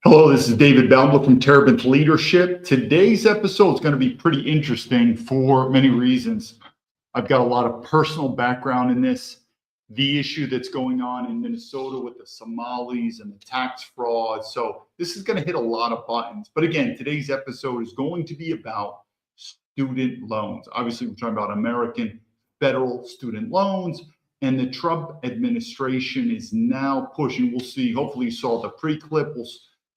Hello, this is David Baumblatt from Terabant Leadership. Today's episode is going to be pretty interesting for many reasons. I've got a lot of personal background in this. The issue that's going on in Minnesota with the Somalis and the tax fraud. So this is going to hit a lot of buttons. But again, today's episode is going to be about student loans. Obviously, we're talking about American federal student loans. And the Trump administration is now pushing. We'll see. Hopefully, you saw the pre-clip. We'll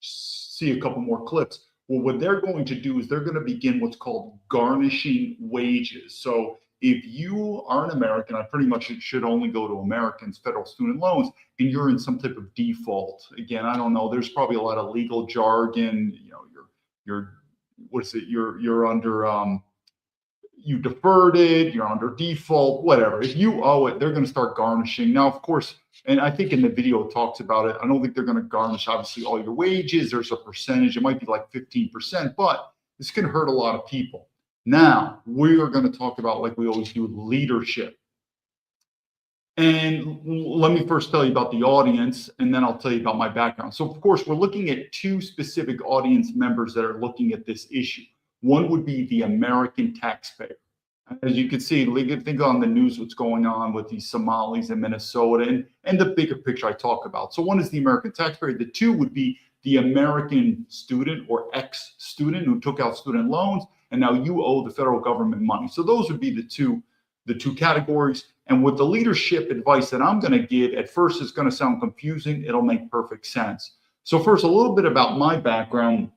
see a couple more clips. Well, what they're going to do is they're going to begin what's called garnishing wages. So if you are an American, I pretty much should only go to Americans federal student loans, and you're in some type of default. Again, I don't know. There's probably a lot of legal jargon. You know, you're what is it? You're under you deferred it, you're under default, whatever. If you owe it, they're going to start garnishing. Now, of course, and I think in the video it talks about it. I don't think they're going to garnish, obviously, all your wages. There's a percentage. It might be like 15%, but this can hurt a lot of people. Now, we are going to talk about, like we always do, leadership. And let me first tell you about the audience, and then I'll tell you about my background. So, of course, we're looking at two specific audience members that are looking at this issue. One would be the American taxpayer. As you can see, think on the news what's going on with these Somalis in Minnesota and the bigger picture I talk about. So one is the American taxpayer. The two would be the American student or ex-student who took out student loans, and now you owe the federal government money. So those would be the two categories. And with the leadership advice that I'm going to give, at first it's going to sound confusing. It'll make perfect sense. So first, a little bit about my background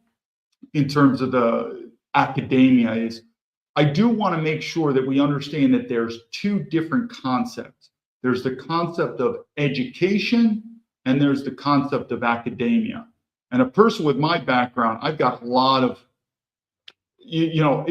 in terms of the academia is I do want to make sure that we understand that there's two different concepts. There's the concept of education and there's the concept of academia. And a person with my background, I've got a lot of,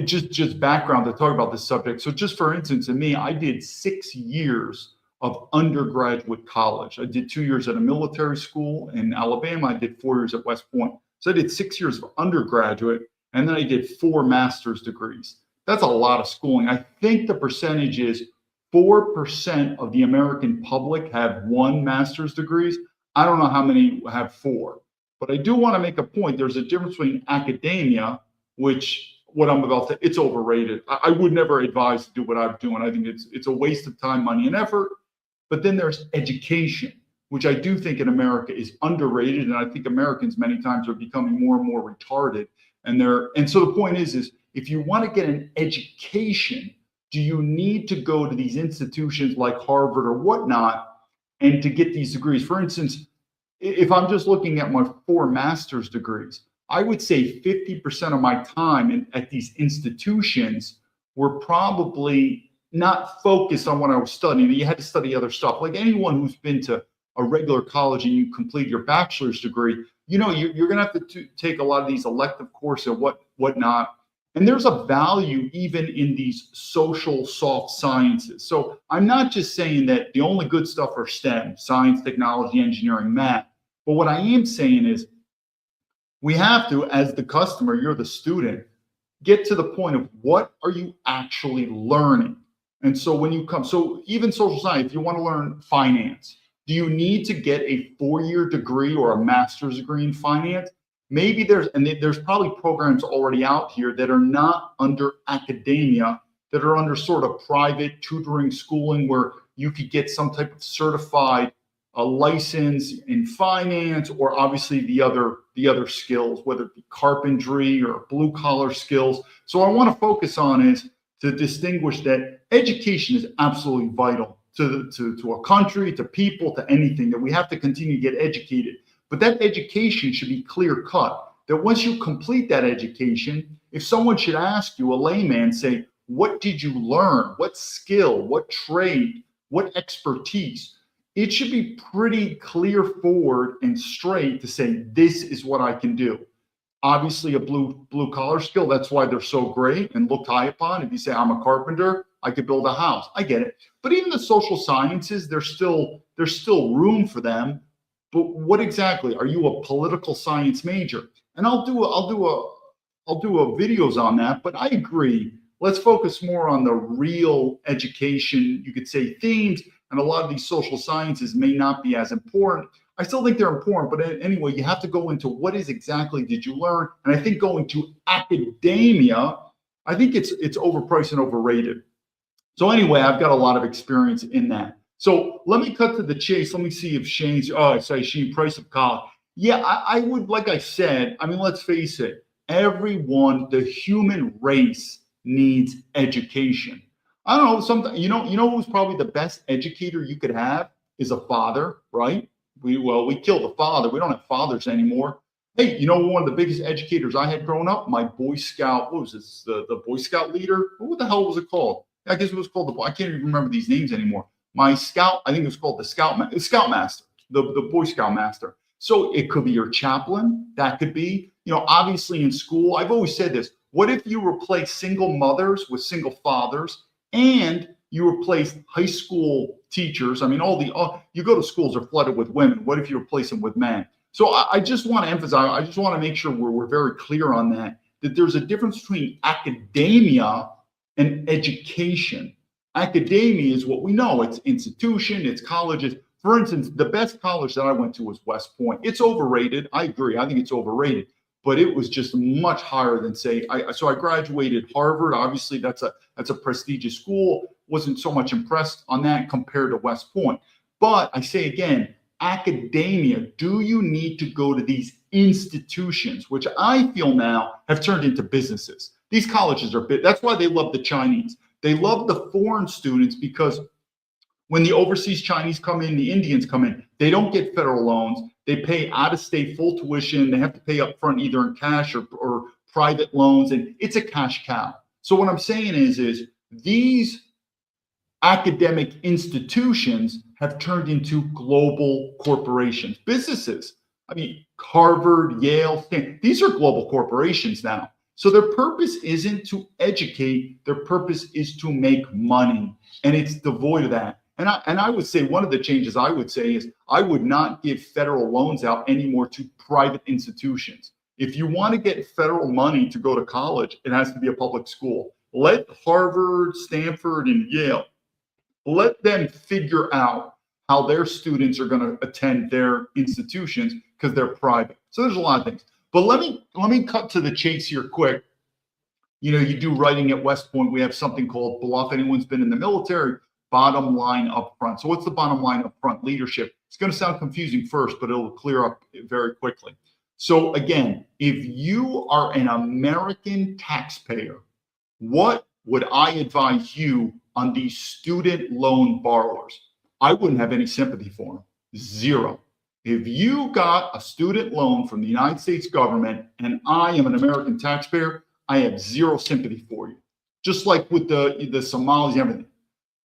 just background to talk about this subject. So just for instance, in me, I did 6 years of undergraduate college. I did 2 years at a military school in Alabama. I did 4 years at West Point. So I did 6 years of undergraduate. And then I did 4 master's degrees. That's a lot of schooling. I think the percentage is 4% of the American public have 1 master's degrees. I don't know how many have 4. But I do want to make a point. There's a difference between academia, which what I'm about to, it's overrated. I would never advise to do what I'm doing. I think it's a waste of time, money, and effort. But then there's education, which I do think in America is underrated. And I think Americans many times are becoming more and more retarded. And so the point is if you want to get an education, do you need to go to these institutions like Harvard or whatnot and to get these degrees? For instance, if I'm just looking at my 4 master's degrees, I would say 50% of my time at these institutions were probably not focused on what I was studying. You had to study other stuff. Like anyone who's been to a regular college and you complete your bachelor's degree, you're going to have to take a lot of these elective courses and whatnot. And there's a value even in these social soft sciences. So I'm not just saying that the only good stuff are STEM, science, technology, engineering, math. But what I am saying is we have to, as the customer, you're the student, get to the point of what are you actually learning? And so when you come, so even social science, if you want to learn finance, do you need to get a 4-year degree or a master's degree in finance? Maybe there's probably programs already out here that are not under academia, that are under sort of private tutoring schooling where you could get some type of certified license in finance, or obviously the other skills, whether it be carpentry or blue collar skills. So I want to focus on is to distinguish that education is absolutely vital to a country, to people, to anything, that we have to continue to get educated. But that education should be clear cut, that once you complete that education, if someone should ask you, a layman, say, what did you learn? What skill, what trade, what expertise? It should be pretty clear forward and straight to say, this is what I can do. Obviously a blue collar skill, that's why they're so great and looked high upon. If you say, I'm a carpenter, I could build a house. I get it. But even the social sciences, there's still room for them. But what exactly? Are you a political science major? And I'll do videos on that. But I agree. Let's focus more on the real education, you could say, themes. And a lot of these social sciences may not be as important. I still think they're important. But anyway, you have to go into what is exactly did you learn? And I think going to academia, I think it's overpriced and overrated. So anyway, I've got a lot of experience in that. So let me cut to the chase. Let me see if Shane's, I say Shane, price of college. Yeah, I would, like I said, I mean, let's face it, everyone, the human race needs education. I don't know, something, who's probably the best educator you could have is a father, right? We killed the father. We don't have fathers anymore. Hey, one of the biggest educators I had growing up, my Boy Scout, what was this, the Boy Scout leader? What the hell was it called? I guess it was called I can't even remember these names anymore. My Scout, I think it was called the Scoutmaster, the Boy Scout Master. So it could be your chaplain. That could be, obviously in school. I've always said this. What if you replace single mothers with single fathers and you replace high school teachers? I mean, you go to schools are flooded with women. What if you replace them with men? So I just want to emphasize, I just want to make sure we're very clear on that there's a difference between academia and education. Academia is what we know. It's institution, it's colleges. For instance, the best college that I went to was West Point. It's overrated. I agree. I think it's overrated, but it was just much higher than so I graduated Harvard. Obviously that's a prestigious school. Wasn't so much impressed on that compared to West Point. But I say again, academia, do you need to go to these institutions, which I feel now have turned into businesses? These colleges are big. That's why they love the Chinese. They love the foreign students because when the overseas Chinese come in, the Indians come in, they don't get federal loans. They pay out-of-state full tuition. They have to pay up front either in cash or private loans, and it's a cash cow. So what I'm saying is these academic institutions have turned into global corporations, businesses. I mean, Harvard, Yale, Stanford, these are global corporations now. So their purpose isn't to educate, their purpose is to make money, and it's devoid of that. And I would say one of the changes I would say is I would not give federal loans out anymore to private institutions. If you want to get federal money to go to college, it has to be a public school. Let Harvard, Stanford, and Yale, let them figure out how their students are going to attend their institutions because they're private. So there's a lot of things. But let me cut to the chase here quick. You do writing at West Point. We have something called BLUF. Anyone's been in the military, bottom line up front. So what's the bottom line up front? Leadership. It's going to sound confusing first, but it'll clear up very quickly. So again, if you are an American taxpayer, what would I advise you on these student loan borrowers? I wouldn't have any sympathy for them. Zero. If you got a student loan from the United States government and I am an American taxpayer, I have zero sympathy for you. Just like with the Somalis and everything.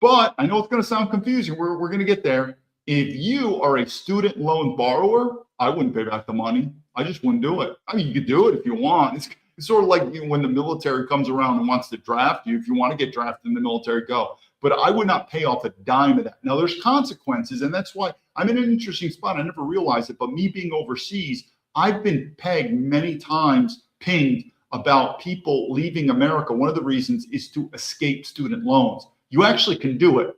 But I know it's going to sound confusing. We're going to get there. If you are a student loan borrower, I wouldn't pay back the money. I just wouldn't do it. I mean, you could do it if you want. It's sort of like when the military comes around and wants to draft you. If you want to get drafted in the military, go. But I would not pay off a dime of that. Now, there's consequences, and that's why I'm in an interesting spot. I never realized it, but me being overseas, I've been pegged many times, pinged about people leaving America. One of the reasons is to escape student loans. You actually can do it.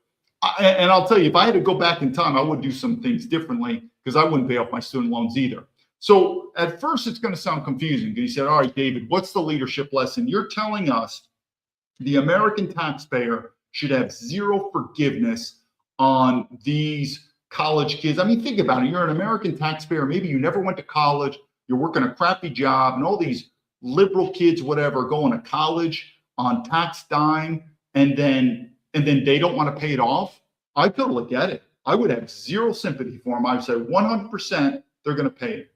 And I'll tell you, if I had to go back in time, I would do some things differently because I wouldn't pay off my student loans either. So at first, it's going to sound confusing because you said, all right, David, what's the leadership lesson? You're telling us the American taxpayer should have zero forgiveness on these college kids. I mean, think about it. You're an American taxpayer. Maybe you never went to college. You're working a crappy job, and all these liberal kids, whatever, going to college on tax dime, and then they don't want to pay it off. I totally get it. I would have zero sympathy for them. I would say 100% they're going to pay it.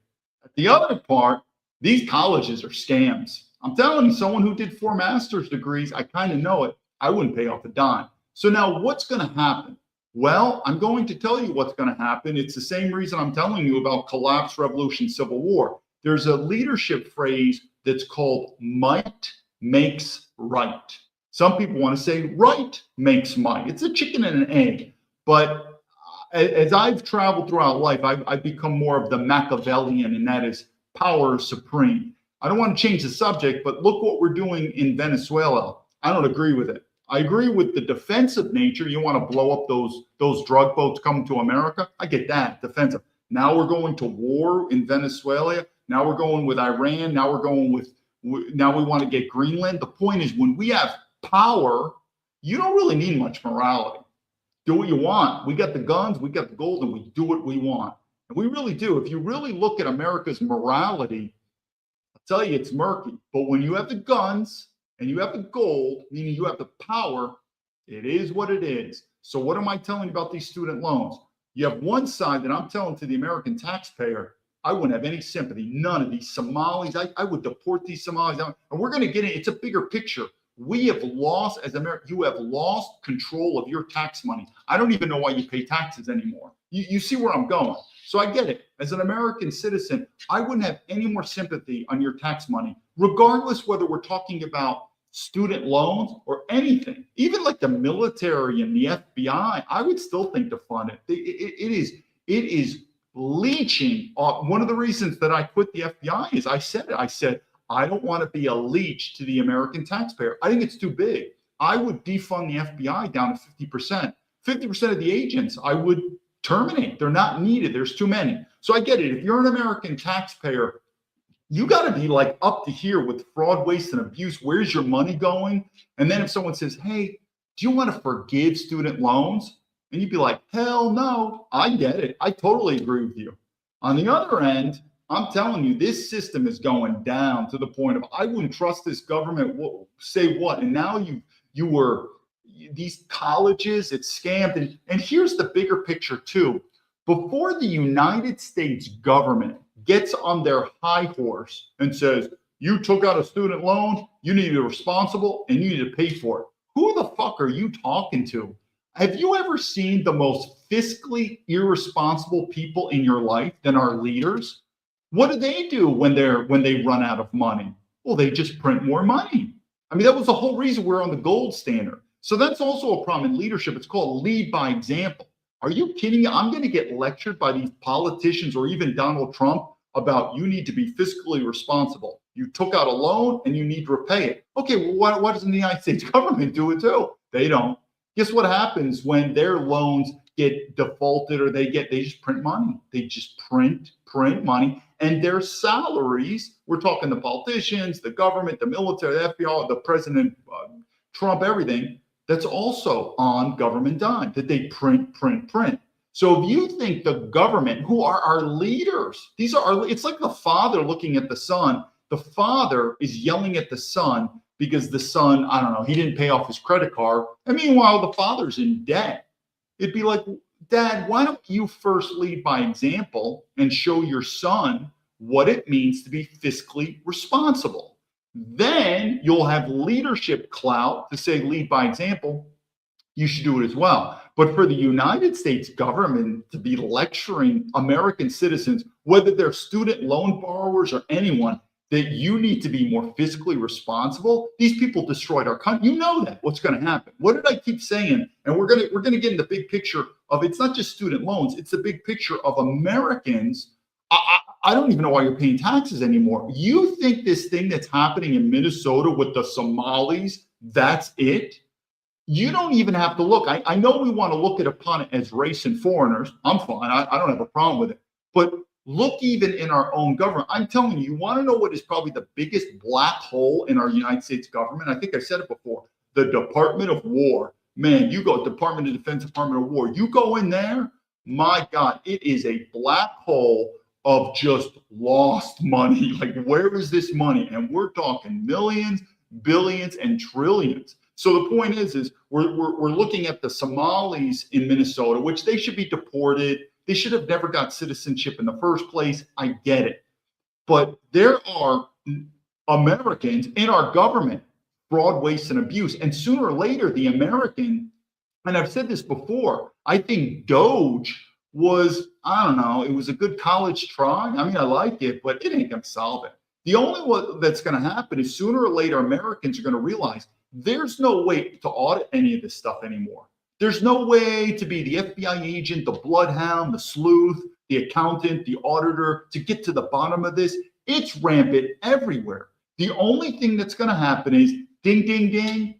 The other part, these colleges are scams. I'm telling you, someone who did 4 master's degrees, I kind of know it. I wouldn't pay off a dime. So now what's going to happen? Well, I'm going to tell you what's going to happen. It's the same reason I'm telling you about collapse, revolution, civil war. There's a leadership phrase that's called might makes right. Some people want to say right makes might. It's a chicken and an egg. But as I've traveled throughout life, I've become more of the Machiavellian, and that is power supreme. I don't want to change the subject, but look what we're doing in Venezuela. I don't agree with it. I agree with the defensive nature. You want to blow up those drug boats coming to America. I get that, defensive. Now we're going to war in Venezuela. Now we're going with Iran. Now we're going with, now we want to get Greenland. The point is, when we have power, you don't really need much morality. Do what you want. We got the guns, we got the gold, and we do what we want. And we really do. If you really look at America's morality, I'll tell you it's murky. But when you have the guns and you have the gold, meaning you have the power, it is what it is. So what am I telling you about these student loans? You have one side that I'm telling to the American taxpayer, I wouldn't have any sympathy. None of these Somalis. I would deport these Somalis. And we're going to get in. It's a bigger picture. We have lost, as America, you have lost control of your tax money. I don't even know why you pay taxes anymore. You see where I'm going. So I get it. As an American citizen, I wouldn't have any more sympathy on your tax money, regardless whether we're talking about student loans or anything. Even like the military and the FBI, I would still think to fund it. It is leeching. One of the reasons that I quit the FBI is I said, I don't want to be a leech to the American taxpayer. I think it's too big. I would defund the FBI down to 50%. 50% of the agents I would terminate. They're not needed. There's too many. So I get it. If you're an American taxpayer, you got to be like up to here with fraud, waste, and abuse. Where's your money going? And then if someone says, hey, do you want to forgive student loans? And you'd be like, hell no. I get it. I totally agree with you. On the other end, I'm telling you, this system is going down to the point of I wouldn't trust this government. Say what? And now you were these colleges, it's scammed. And here's the bigger picture too. Before the United States government gets on their high horse and says, you took out a student loan, you need to be responsible, and you need to pay for it. Who the fuck are you talking to? Have you ever seen the most fiscally irresponsible people in your life than our leaders? What do they do when they run out of money? Well, they just print more money. I mean, that was the whole reason we're on the gold standard. So that's also a problem in leadership. It's called lead by example. Are you kidding me? I'm going to get lectured by these politicians or even Donald Trump about you need to be fiscally responsible. You took out a loan and you need to repay it. Okay, well, why doesn't the United States government do it too? They don't. Guess what happens when their loans get defaulted or they just print money? They just print money. And their salaries, we're talking the politicians, the government, the military, the FBI, the president, Trump, everything, that's also on government dime, that they print. So if you think the government, who are our leaders, it's like the father looking at the son. The father is yelling at the son because the son, I don't know, he didn't pay off his credit card. And meanwhile, the father's in debt. It'd be like, Dad, why don't you first lead by example and show your son what it means to be fiscally responsible? Then you'll have leadership clout to say lead by example. You should do it as well. But for the United States government to be lecturing American citizens, whether they're student loan borrowers or anyone, that you need to be more fiscally responsible. These people destroyed our country. You know that. What's going to happen? What did I keep saying? And we're going to get in the big picture of it's not just student loans. It's the big picture of Americans. I don't even know why you're paying taxes anymore. You think this thing that's happening in Minnesota with the Somalis, that's it? You don't even have to look. I know we want to look upon it as race and foreigners. I'm fine. I don't have a problem with it. But look even in our own government. I'm telling you, you want to know what is probably the biggest black hole in our United States government? I think I said it before. The Department of War. Man, you go Department of Defense, Department of War. You go in there, my God, it is a black hole of just lost money. Like, where is this money? And we're talking millions, billions, and trillions. So the point is we're looking at the Somalis in Minnesota, which they should be deported. They should have never got citizenship in the first place. I get it. But there are Americans in our government, fraud, waste, and abuse. And sooner or later, the American, and I've said this before, I think Doge was, I don't know, it was a good college try. I mean, I like it, but it ain't going to solve it. The only one that's going to happen is sooner or later, Americans are going to realize there's no way to audit any of this stuff anymore. There's no way to be the FBI agent, the bloodhound, the sleuth, the accountant, the auditor, to get to the bottom of this. It's rampant everywhere. The only thing that's going to happen is ding, ding, ding.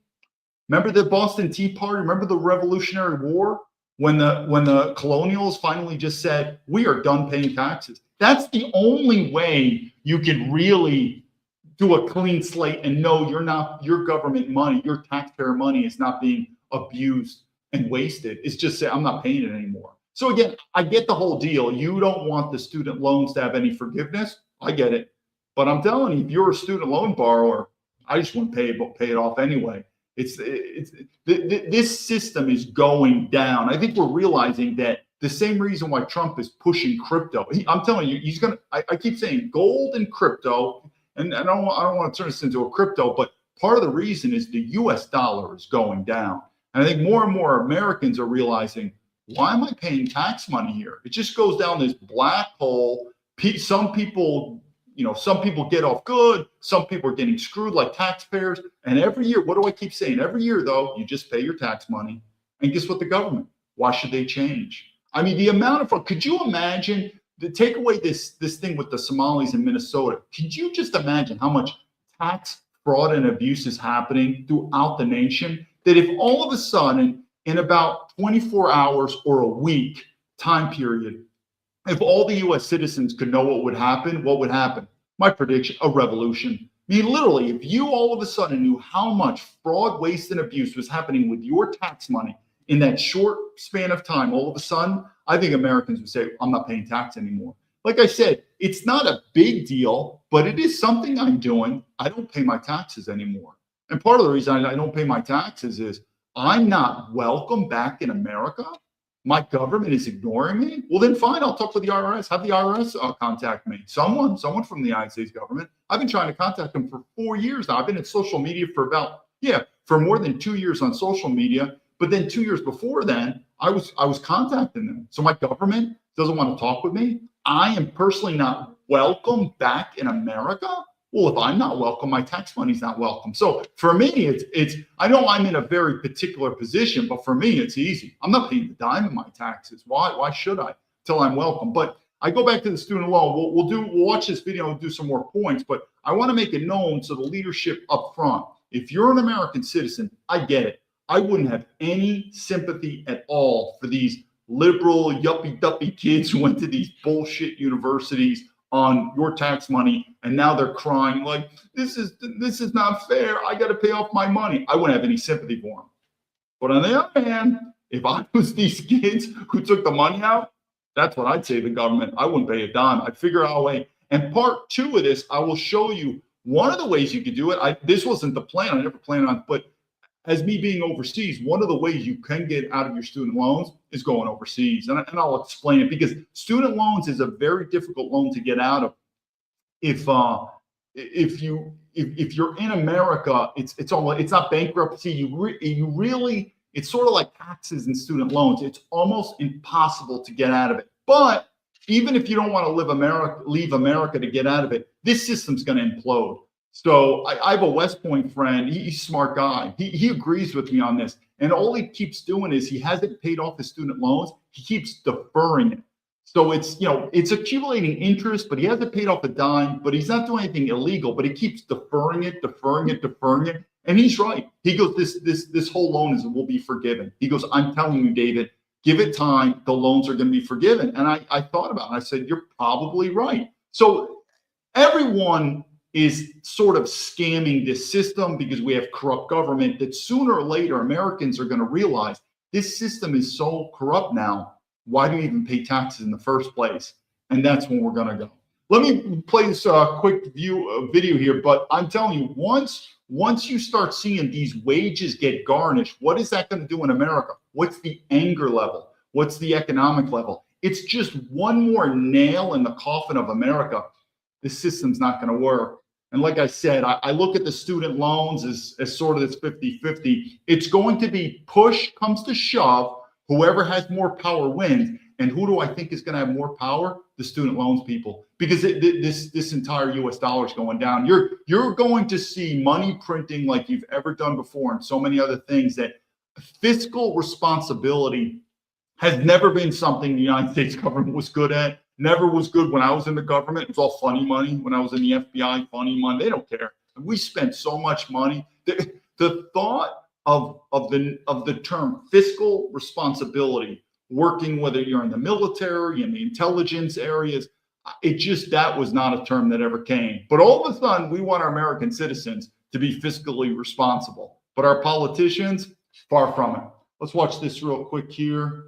Remember the Boston Tea Party? Remember the Revolutionary War? when the colonials finally just said, we are done paying taxes. That's the only way you can really do a clean slate and know your government money, your taxpayer money is not being abused and wasted. It's just say, I'm not paying it anymore. So again, I get the whole deal. You don't want the student loans to have any forgiveness. I get it. But I'm telling you, if you're a student loan borrower, I just want to pay it off anyway. This system is going down. I think we're realizing that the same reason why Trump is pushing crypto. I'm telling you, he's gonna. I keep saying gold and crypto, and I don't want to turn this into a crypto, but part of the reason is the U.S. dollar is going down, and I think more and more Americans are realizing, why am I paying tax money here? It just goes down this black hole. Some people get off good. Some people are getting screwed like taxpayers. And every year, what do I keep saying? Every year, though, you just pay your tax money. And guess what? The government, why should they change? I mean, the amount of, could you imagine, take away this thing with the Somalis in Minnesota. Could you just imagine how much tax fraud and abuse is happening throughout the nation? That if all of a sudden, in about 24 hours or a week time period, if all the U.S. citizens could know what would happen? My prediction, a revolution. I mean, literally, if you all of a sudden knew how much fraud, waste, and abuse was happening with your tax money in that short span of time, all of a sudden, I think Americans would say, I'm not paying tax anymore. Like I said, it's not a big deal, but it is something I'm doing. I don't pay my taxes anymore. And part of the reason I don't pay my taxes is I'm not welcome back in America. My government is ignoring me. Well, then fine, I'll talk to the IRS. Have the IRS contact me. Someone from the United States government. I've been trying to contact them for 4 years now. I've been in social media for more than 2 years on social media. But then 2 years before then, I was contacting them. So my government doesn't want to talk with me. I am personally not welcome back in America. Well, if I'm not welcome, my tax money's not welcome. So for me, it's I know I'm in a very particular position, but for me, it's easy. I'm not paying a dime in my taxes. Why should I? Till I'm welcome. But I go back to the student loan. We'll watch this video and do some more points, but I want to make it known to the leadership up front. If you're an American citizen, I get it. I wouldn't have any sympathy at all for these liberal, yuppie-duppie kids who went to these bullshit universities on your tax money, and now they're crying like, this is not fair. I got to pay off my money. I wouldn't have any sympathy for them. But on the other hand, if I was these kids who took the money out, that's what I'd say to the government. I wouldn't pay a dime. I'd figure out a way. And part two of this, I will show you one of the ways you could do it. This wasn't the plan. I never planned on, but as me being overseas, one of the ways you can get out of your student loans is going overseas. And I'll explain it, because student loans is a very difficult loan to get out of. If you're in America, it's not bankruptcy. It's sort of like taxes and student loans. It's almost impossible to get out of it. But even if you don't want to leave America to get out of it, this system's going to implode. So I have a West Point friend. He's a smart guy. He agrees with me on this. And all he keeps doing is he hasn't paid off his student loans. He keeps deferring it. So it's accumulating interest, but he hasn't paid off a dime, but he's not doing anything illegal, but he keeps deferring it. And he's right. He goes, this whole loan will be forgiven. He goes, I'm telling you, David, give it time. The loans are going to be forgiven. And I thought about it. I said, you're probably right. So everyone is sort of scamming this system because we have corrupt government, that sooner or later Americans are going to realize this system is so corrupt now. Why do you even pay taxes in the first place? And that's when we're going to go. Let me play this quick video here. But I'm telling you, once you start seeing these wages get garnished, what is that going to do in America? What's the anger level? What's the economic level? It's just one more nail in the coffin of America. This system's not going to work. And like I said, I look at the student loans as sort of this 50-50. It's going to be push comes to shove. Whoever has more power wins. And who do I think is going to have more power? The student loans people. Because this entire U.S. dollar is going down. You're going to see money printing like you've ever done before, and so many other things. That fiscal responsibility has never been something the United States government was good at. Never was good when I was in the government. It was all funny money. When I was in the FBI, funny money. They don't care. We spent so much money. The thought of the term fiscal responsibility working, whether you're in the military, in the intelligence areas. That was not a term that ever came. But all of a sudden, we want our American citizens to be fiscally responsible. But our politicians, far from it. Let's watch this real quick here.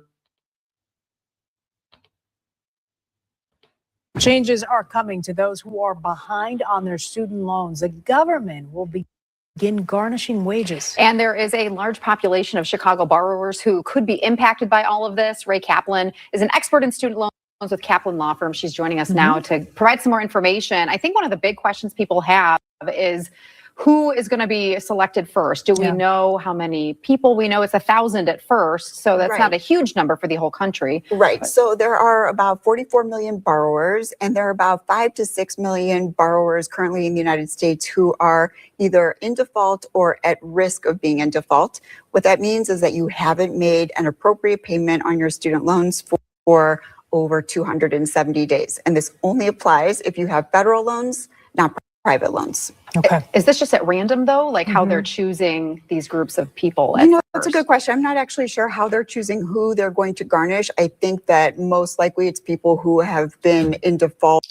Changes are coming to those who are behind on their student loans. The government will begin garnishing wages. And there is a large population of Chicago borrowers who could be impacted by all of this. Ray Kaplan is an expert in student loans with Kaplan Law Firm. She's joining us now to provide some more information. I think one of the big questions people have is who is going to be selected first? Do we know how many people? We know it's 1,000 at first, so that's not a huge number for the whole country. Right. So there are about 44 million borrowers, and there are about 5 to 6 million borrowers currently in the United States who are either in default or at risk of being in default. What that means is that you haven't made an appropriate payment on your student loans for over 270 days. And this only applies if you have federal loans, not private loans. Okay. Is this just at random though? Like how they're choosing these groups of people? That's a good question. I'm not actually sure how they're choosing who they're going to garnish. I think that most likely it's people who have been in default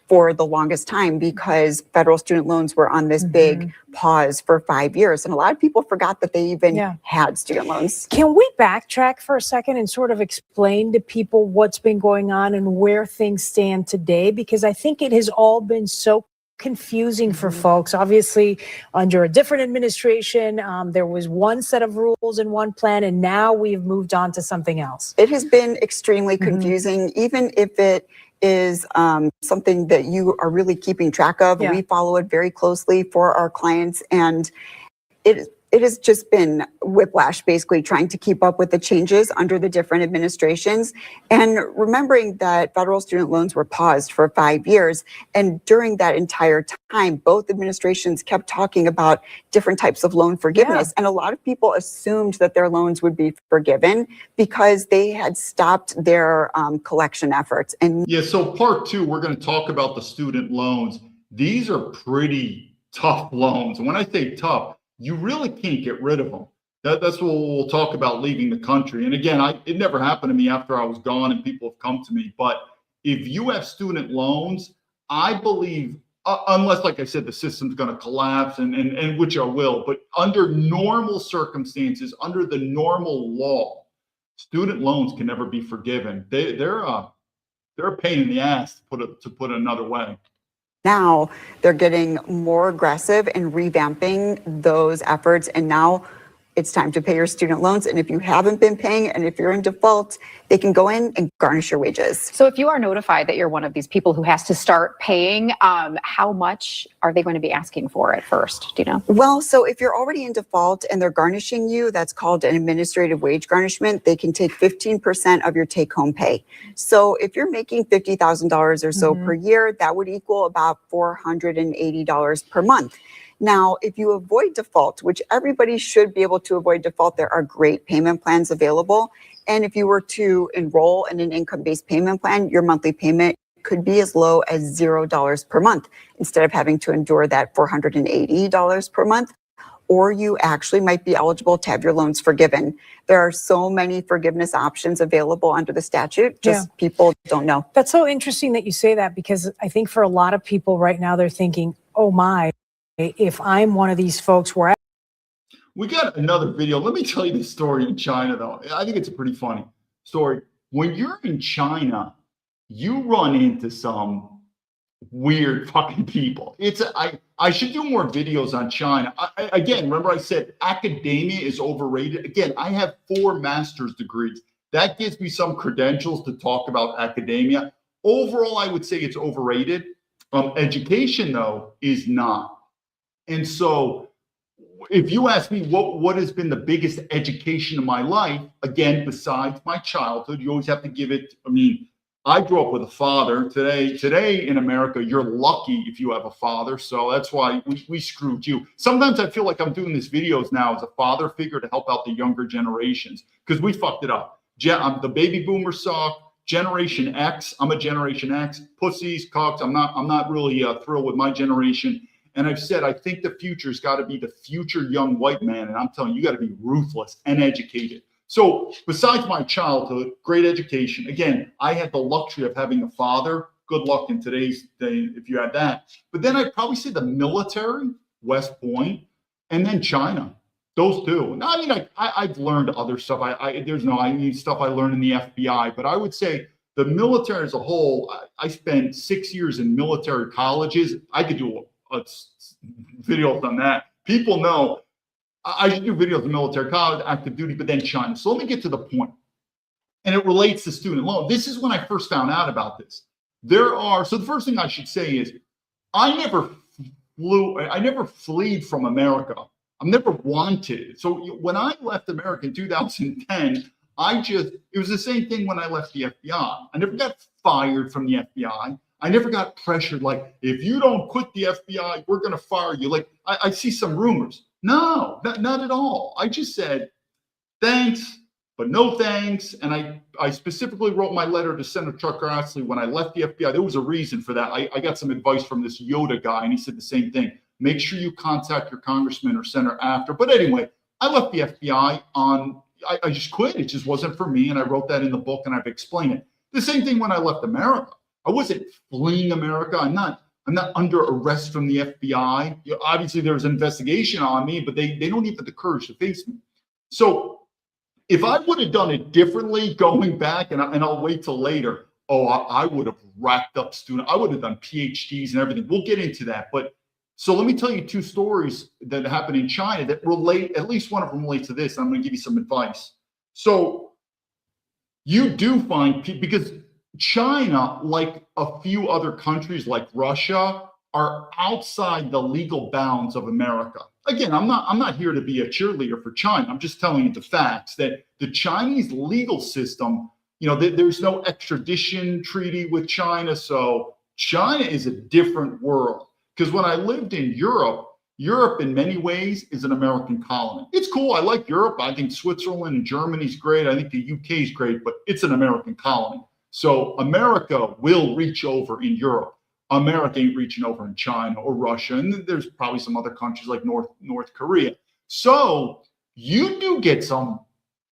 for the longest time because federal student loans were on this big pause for 5 years. And a lot of people forgot that they even had student loans. Can we backtrack for a second and sort of explain to people what's been going on and where things stand today? Because I think it has all been so confusing for folks. Obviously, under a different administration, there was one set of rules and one plan, and now we've moved on to something else. It has been extremely confusing, even if it is something that you are really keeping track of. We follow it very closely for our clients, and it has just been whiplash, basically trying to keep up with the changes under the different administrations. And remembering that federal student loans were paused for 5 years. And during that entire time, both administrations kept talking about different types of loan forgiveness. And a lot of people assumed that their loans would be forgiven because they had stopped their collection efforts. And so part two, we're going to talk about the student loans. These are pretty tough loans. And when I say tough, you really can't get rid of them. That's what we'll talk about leaving the country. And again, it never happened to me after I was gone and people have come to me. But if you have student loans, I believe, unless, like I said, the system's going to collapse, and which I will, but under normal circumstances, under the normal law, student loans can never be forgiven. They're a pain in the ass, to put it another way. now they're getting more aggressive in revamping those efforts. And now it's time to pay your student loans. And if you haven't been paying, and if you're in default, they can go in and garnish your wages. So if you are notified that you're one of these people who has to start paying, how much are they going to be asking for at first? Do you know? Well, so if you're already in default and they're garnishing you, that's called an administrative wage garnishment. They can take 15% of your take-home pay. So if you're making $50,000 or so per year, that would equal about $480 per month. Now, if you avoid default, which everybody should be able to avoid default, there are great payment plans available. And if you were to enroll in an income-based payment plan, your monthly payment could be as low as $0 per month instead of having to endure that $480 per month. Or you actually might be eligible to have your loans forgiven. There are so many forgiveness options available under the statute, just people don't know. That's so interesting that you say that, because I think for a lot of people right now, they're thinking, oh my, if I'm one of these folks where we got another video. Let me tell you this story in China, though. I think it's a pretty funny story. When you're in China, you run into some weird fucking people. I should do more videos on China. Again, remember I said academia is overrated. Again, I have 4 master's degrees. That gives me some credentials to talk about academia. Overall, I would say it's overrated. Education, though, is not. And so if you ask me what has been the biggest education of my life, again, besides my childhood, you always have to give it. I mean, I grew up with a father. Today in America, you're lucky if you have a father. So that's why we screwed you. Sometimes I feel like I'm doing these videos now as a father figure to help out the younger generations, because we fucked it up. The baby boomers suck. Generation X, I'm a Generation X. Pussies, cocks. I'm not really thrilled with my generation. And I've said, I think the future's got to be the future young white man. And I'm telling you, you got to be ruthless and educated. So besides my childhood, great education. Again, I had the luxury of having a father. Good luck in today's day if you had that. But then I'd probably say the military, West Point, and then China. Those two. Now, I mean, I've learned other stuff. I need stuff I learned in the FBI, but I would say the military as a whole, I spent 6 years in military colleges. I could do a video on that. People know I should do videos of military college, active duty, but then China. So let me get to the point. And it relates to student loan. This is when I first found out about this. So the first thing I should say is I never fled from America. I'm never wanted. So when I left America in 2010, it was the same thing when I left the FBI. I never got fired from the FBI. I never got pressured like, if you don't quit the FBI, we're going to fire you. Like I see some rumors. No, not at all. I just said, thanks, but no thanks. And I specifically wrote my letter to Senator Chuck Grassley when I left the FBI. There was a reason for that. I got some advice from this Yoda guy, and he said the same thing. Make sure you contact your congressman or senator after. But anyway, I left the FBI I just quit. It just wasn't for me. And I wrote that in the book, and I've explained it. The same thing when I left America. I wasn't fleeing America. I'm not under arrest from the FBI. Obviously, there was an investigation on me, but they don't even have the courage to face me. So if I would have done it differently going back, and I'll wait till later, I would have racked up I would have done PhDs and everything. We'll get into that. But so let me tell you two stories that happened in China that relate, at least one of them relates to this. I'm going to give you some advice. So you do find people, because China, like a few other countries like Russia, are outside the legal bounds of America. Again, I'm not here to be a cheerleader for China. I'm just telling you the facts that the Chinese legal system, there's no extradition treaty with China. So China is a different world. Because when I lived in Europe in many ways is an American colony. It's cool. I like Europe. I think Switzerland and Germany is great. I think the UK is great, but it's an American colony. So America will reach over in Europe. America ain't reaching over in China or Russia. And there's probably some other countries like North Korea. So you do get some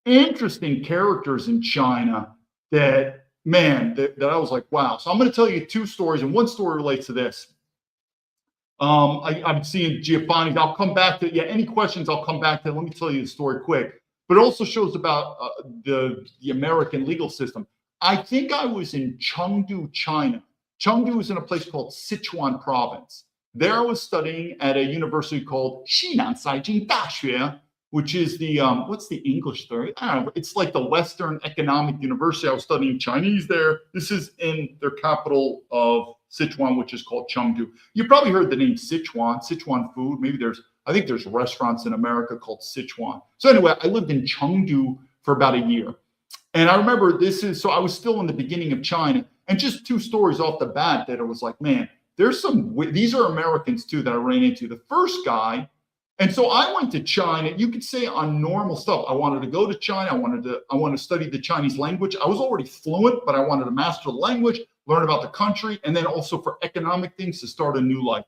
interesting characters in China that I was like, wow. So I'm going to tell you two stories, and one story relates to this. I'm seeing Giovanni. I'll come back to any questions. I'll come back to. Let me tell you the story quick. But it also shows about the American legal system. I think I was in Chengdu, China. Chengdu is in a place called Sichuan Province. There I was studying at a university called Xinan Caijing Daxue, which is the what's the English story? I don't know. It's like the Western Economic University. I was studying Chinese there. This is in their capital of Sichuan, which is called Chengdu. You probably heard the name Sichuan food. Maybe I think there's restaurants in America called Sichuan. So anyway, I lived in Chengdu for about a year. And I remember so I was still in the beginning of China, and just two stories off the bat that it was like, man, these are Americans too that I ran into. The first guy, and so I went to China. You could say on normal stuff. I wanted to go to China. I wanted to study the Chinese language. I was already fluent, but I wanted to master the language, learn about the country, and then also for economic things to start a new life.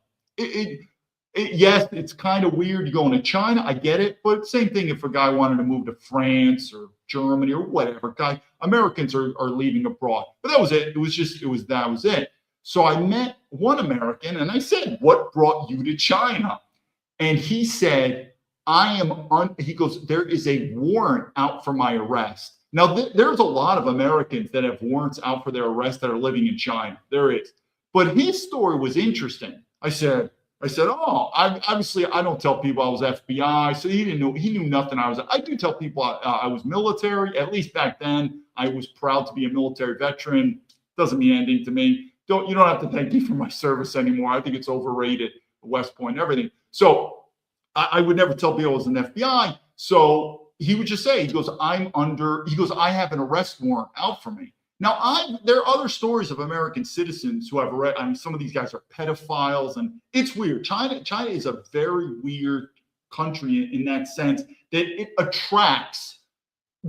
Yes, it's kind of weird. You're going to China. I get it. But same thing if a guy wanted to move to France or Germany or whatever. Americans are leaving abroad. But that was it. That was it. So I met one American and I said, what brought you to China? And he said, he goes, there is a warrant out for my arrest. Now, there's a lot of Americans that have warrants out for their arrest that are living in China. There is. But his story was interesting. I said, obviously I don't tell people I was FBI, so he knew nothing. I do tell people I was military, at least back then. I was proud to be a military veteran. Doesn't mean anything to me. You don't have to thank me for my service anymore. I think it's overrated, West Point and everything. So I would never tell people I was an FBI. So he would just say, he goes, I have an arrest warrant out for me. Now, there are other stories of American citizens who have arrested. I mean, some of these guys are pedophiles, and it's weird. China is a very weird country in that sense that it attracts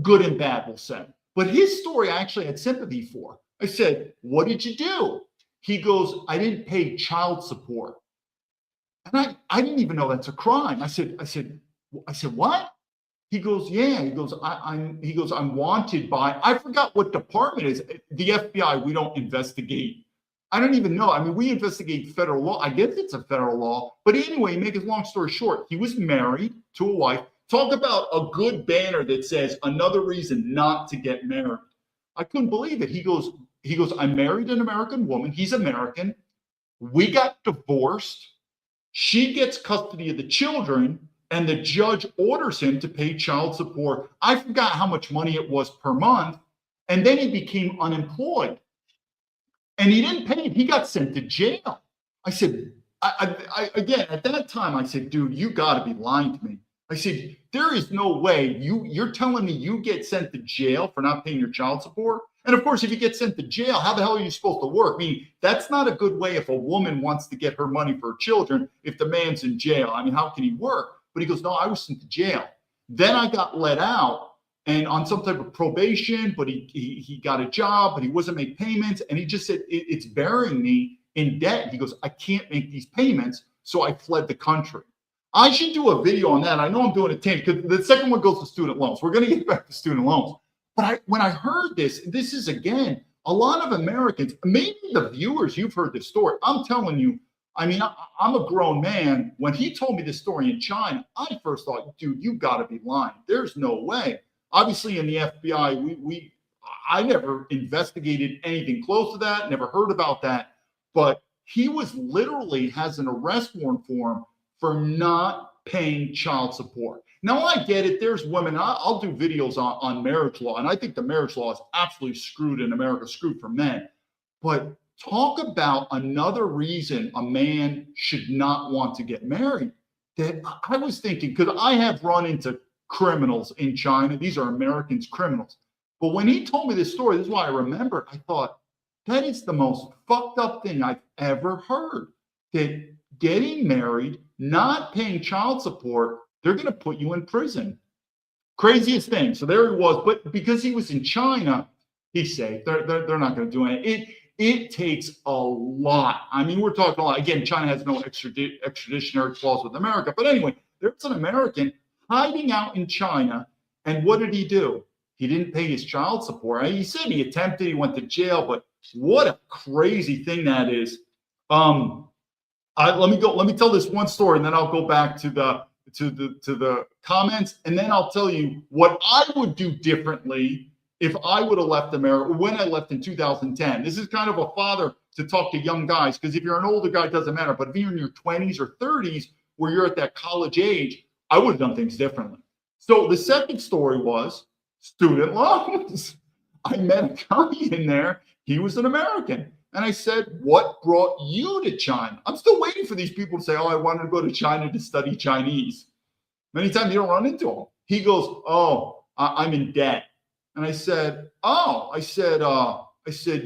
good and bad, we'll say. But his story I actually had sympathy for. I said, what did you do? He goes, I didn't pay child support. And I didn't even know that's a crime. I said, what? He goes, yeah. He goes, I'm wanted by, I forgot what department it is. The FBI, we don't investigate. I don't even know. I mean, we investigate federal law. I guess it's a federal law. But anyway, make a long story short, he was married to a wife. Talk about a good banner that says another reason not to get married. I couldn't believe it. He goes, I married an American woman. He's American. We got divorced. She gets custody of the children, and the judge orders him to pay child support. I forgot how much money it was per month. And then he became unemployed. And he didn't pay it. He got sent to jail. I said, again, at that time, I said, dude, you got to be lying to me. I said, there is no way you're telling me you get sent to jail for not paying your child support. And of course, if you get sent to jail, how the hell are you supposed to work? I mean, that's not a good way if a woman wants to get her money for her children, if the man's in jail. I mean, how can he work? But he goes, no, I was sent to jail. Then I got let out and on some type of probation, but he got a job, but he wasn't making payments. And he just said, it's burying me in debt. He goes, I can't make these payments. So I fled the country. I should do a video on that. I know I'm doing a tangent because the second one goes to student loans. We're going to get back to student loans. But when I heard this is, again, a lot of Americans, maybe the viewers, you've heard this story. I'm telling you, I mean, I'm a grown man. When he told me this story in China, I first thought, dude, you got to be lying. There's no way. Obviously, in the FBI, I never investigated anything close to that, never heard about that. But he was literally has an arrest warrant for him for not paying child support. Now, I get it. There's women. I'll do videos on marriage law, and I think the marriage law is absolutely screwed in America, screwed for men. But talk about another reason a man should not want to get married. That I was thinking, because I have run into criminals in China. These are Americans, criminals. But when he told me this story, this is why I remember, I thought, that is the most fucked up thing I've ever heard. That getting married, not paying child support, they're going to put you in prison. Craziest thing. So there he was. But because he was in China, he's safe. They're not going to do anything. It takes a lot. I mean, we're talking a lot. Again, China has no extraditionary clause with America. But anyway, there's an American hiding out in China. And what did he do? He didn't pay his child support. He said he attempted, he went to jail, but what a crazy thing that is. Let me tell this one story, and then I'll go back to the comments, and then I'll tell you what I would do differently if I would have left America, when I left in 2010. This is kind of a father to talk to young guys, because if you're an older guy, it doesn't matter. But if you're in your 20s or 30s, where you're at that college age, I would have done things differently. So the second story was student loans. I met a guy in there. He was an American. And I said, what brought you to China? I'm still waiting for these people to say, oh, I wanted to go to China to study Chinese. Many times you don't run into them. He goes, oh, I'm in debt. And I said,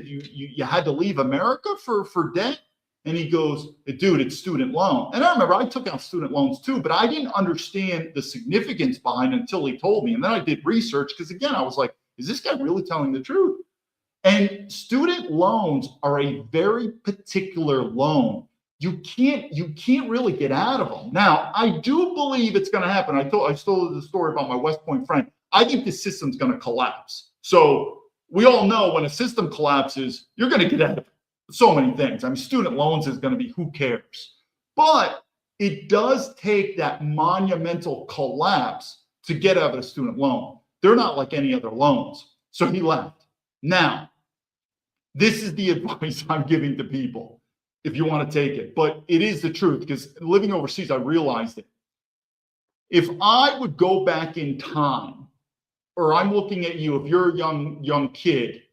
you had to leave America for debt? And he goes, dude, it's student loan. And I remember I took out student loans too, but I didn't understand the significance behind it until he told me. And then I did research because, again, I was like, is this guy really telling the truth? And student loans are a very particular loan. You can't really get out of them. Now, I do believe it's going to happen. I told the story about my West Point friend. I think the system's going to collapse. So we all know when a system collapses, you're going to get out of so many things. I mean, student loans is going to be who cares. But it does take that monumental collapse to get out of a student loan. They're not like any other loans. So he left. Now, this is the advice I'm giving to people if you want to take it. But it is the truth, because living overseas, I realized it. If I would go back in time, or I'm looking at you, if you're a young kid,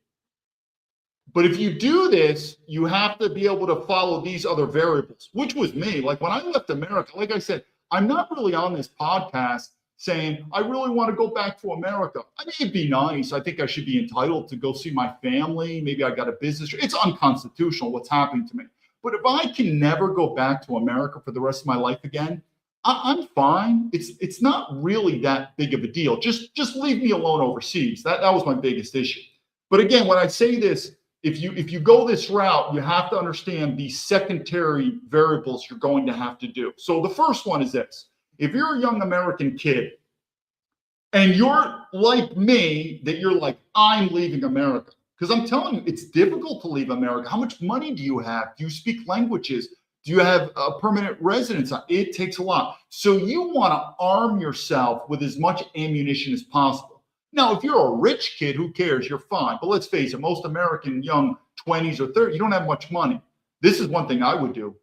but if you do this, you have to be able to follow these other variables, which was me. Like when I left America, like I said, I'm not really on this podcast saying, I really want to go back to America. I mean, it'd be nice. I think I should be entitled to go see my family. Maybe I got a business. It's unconstitutional what's happening to me. But if I can never go back to America for the rest of my life again, I'm fine. It's not really that big of a deal. Just leave me alone overseas. That was my biggest issue. But again, when I say this, if you go this route, you have to understand these secondary variables you're going to have to do. So the first one is this. If you're a young American kid And you're like me, that you're like, I'm leaving America. Because I'm telling you, it's difficult to leave America. How much money do you have? Do you speak languages? Do you have a permanent residence? It takes a lot. So you want to arm yourself with as much ammunition as possible. Now, if you're a rich kid, who cares? You're fine. But let's face it, most American young 20s or 30s, you don't have much money. This is one thing I would do.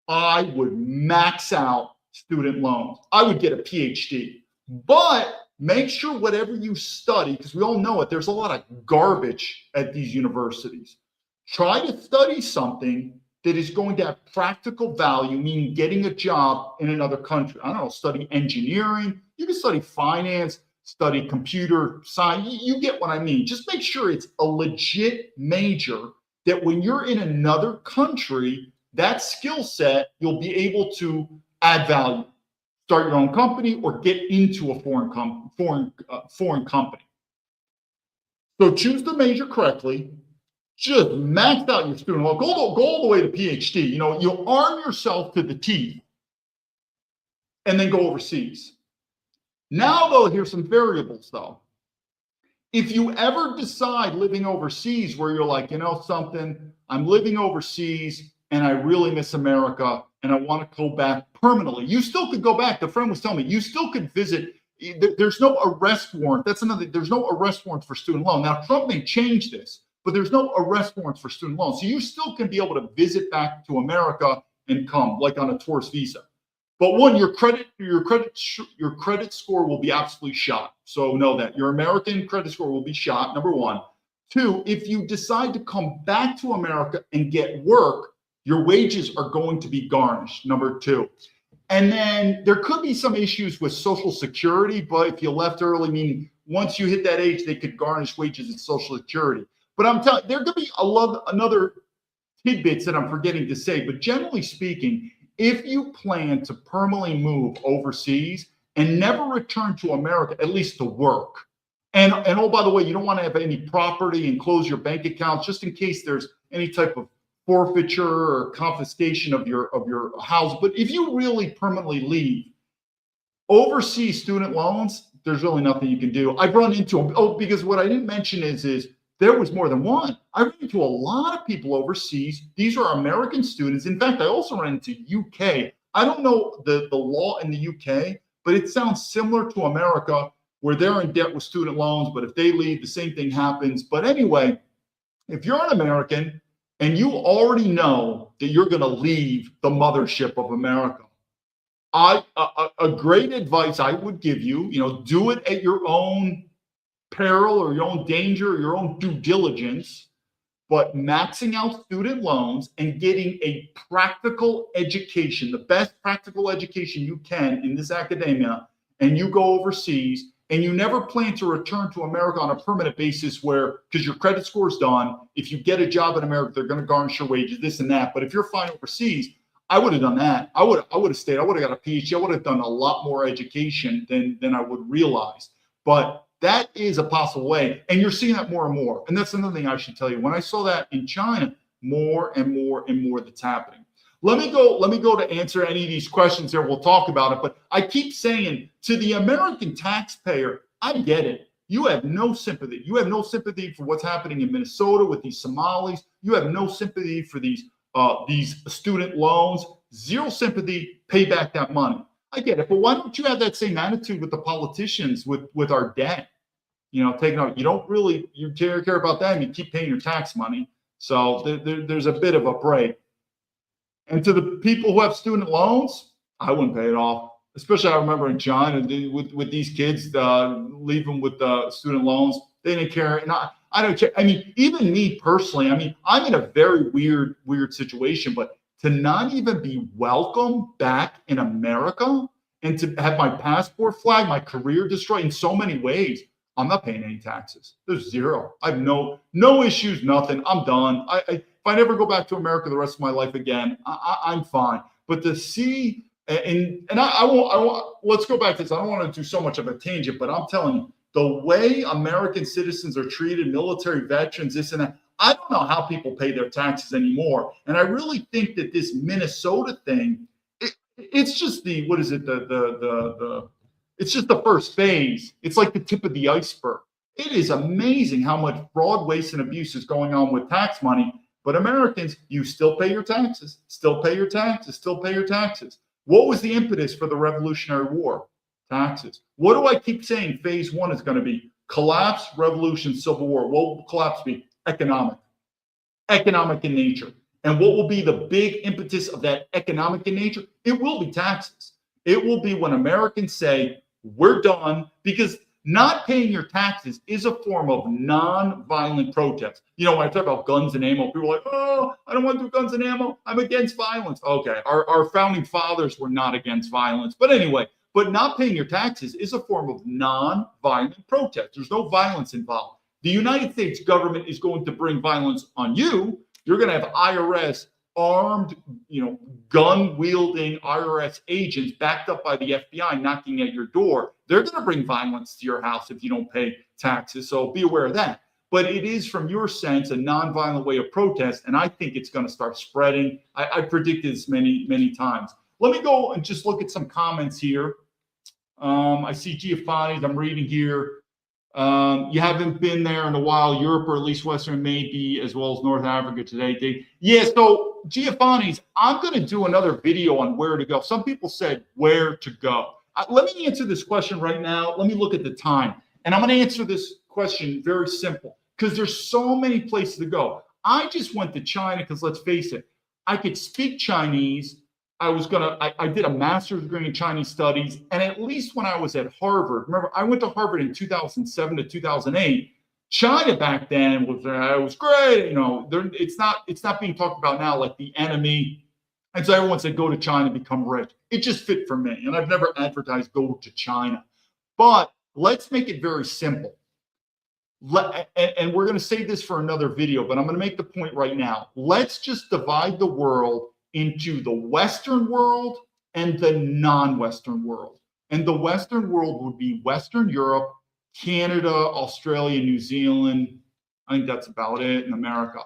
I would max out student loans. I would get a PhD. But make sure whatever you study, because we all know it, there's a lot of garbage at these universities. Try to study something that is going to have practical value, meaning getting a job in another country. I don't know, study engineering. You can study finance, study computer science. You get what I mean. Just make sure it's a legit major that when you're in another country, that skill set, you'll be able to add value. Start your own company or get into a foreign company. So choose the major correctly. Just max out your student loan. Go all the way to PhD. You know, you'll arm yourself to the teeth and then go overseas. Now, though, here's some variables, though. If you ever decide living overseas where you're like, you know something, I'm living overseas and I really miss America and I want to go back permanently, you still could go back. The friend was telling me, you still could visit. There's no arrest warrant. That's another, there's no arrest warrant for student loan. Now, Trump may change this, but there's no arrest warrants for student loans. So you still can be able to visit back to America and come, like on a tourist visa. But one, your credit score will be absolutely shot. So know that your American credit score will be shot, number one. Two, if you decide to come back to America and get work, your wages are going to be garnished, number two. And then there could be some issues with Social Security, but if you left early, meaning once you hit that age, they could garnish wages and Social Security. But I'm telling you, there could be another tidbits that I'm forgetting to say, but generally speaking, if you plan to permanently move overseas and never return to America, at least to work, and oh, by the way, you don't want to have any property and close your bank accounts just in case there's any type of forfeiture or confiscation of your house. But if you really permanently leave, overseas student loans, there's really nothing you can do. I've run into them. Oh, because what I didn't mention is there was more than one. I ran into a lot of people overseas. These are American students. In fact, I also ran into UK. I don't know the law in the UK, but it sounds similar to America, where they're in debt with student loans, but if they leave, the same thing happens. But anyway, if you're an American and you already know that you're going to leave the mothership of America, a great advice I would give you, do it at your own peril or your own danger or your own due diligence, but maxing out student loans and getting a practical education, the best practical education you can in this academia, and you go overseas and you never plan to return to America on a permanent basis where, because your credit score is done, if you get a job in America, they're going to garnish your wages, this and that. But if you're fine overseas, I would have done that. I would have stayed. I would have got a PhD. I would have done a lot more education than I would realize. But that is a possible way. And you're seeing that more and more. And that's another thing I should tell you. When I saw that in China, more and more and more that's happening. Let me go to answer any of these questions here. We'll talk about it. But I keep saying to the American taxpayer, I get it. You have no sympathy. You have no sympathy for what's happening in Minnesota with these Somalis. You have no sympathy for these student loans. Zero sympathy. Pay back that money. I get it. But why don't you have that same attitude with the politicians with our debt? Taking out. You don't really care about that, and you keep paying your tax money. So there's a bit of a break. And to the people who have student loans, I wouldn't pay it off. Especially, I remember in China with these kids leaving with student loans. They didn't care, and I don't care. I mean, even me personally. I mean, I'm in a very weird situation. But to not even be welcome back in America and to have my passport flagged, my career destroyed in so many ways, I'm not paying any taxes. There's zero. I have no issues, nothing. I'm done. If I never go back to America the rest of my life again, I'm fine. But to see, and I won't, let's go back to this. I don't want to do so much of a tangent, but I'm telling you, the way American citizens are treated, military veterans, this and that, I don't know how people pay their taxes anymore. And I really think that this Minnesota thing, it's just the It's just the first phase. It's like the tip of the iceberg. It is amazing how much fraud, waste, and abuse is going on with tax money. But Americans, you still pay your taxes, still pay your taxes, still pay your taxes. What was the impetus for the Revolutionary War? Taxes. What do I keep saying phase one is going to be? Collapse, revolution, civil war. What will collapse be? Economic in nature. And what will be the big impetus of that economic in nature? It will be taxes. It will be when Americans say, we're done, because not paying your taxes is a form of non-violent protest. You know, when I talk about guns and ammo, people are like, oh, I don't want to do guns and ammo. I'm against violence. Okay, our founding fathers were not against violence. But anyway, but not paying your taxes is a form of non-violent protest. There's no violence involved. The United States government is going to bring violence on you. You're going to have IRS armed, gun-wielding IRS agents backed up by the FBI knocking at your door. They're going to bring violence to your house if you don't pay taxes. So be aware of that. But it is, from your sense, a nonviolent way of protest, and I think it's going to start spreading. I predicted this many, many times. Let me go and just look at some comments here. I see Giovanni's. I'm reading here. You haven't been there in a while. Europe, or at least Western, maybe, as well as North Africa today. Yeah, so Giovanni's, I'm going to do another video on where to go. Some people said where to go. Let me answer this question right now. Let me look at the time. And I'm going to answer this question very simple, because there's so many places to go. I just went to China because, let's face it, I could speak Chinese. I did a master's degree in Chinese studies. And at least when I was at Harvard, remember, I went to Harvard in 2007 to 2008. China back then was great. It's not being talked about now like the enemy. And so everyone said, go to China, become rich. It just fit for me. And I've never advertised go to China. But let's make it very simple. And we're going to save this for another video, but I'm going to make the point right now. Let's just divide the world into the Western world and the non-Western world. And the Western world would be Western Europe, Canada, Australia, New Zealand. I think that's about it in America.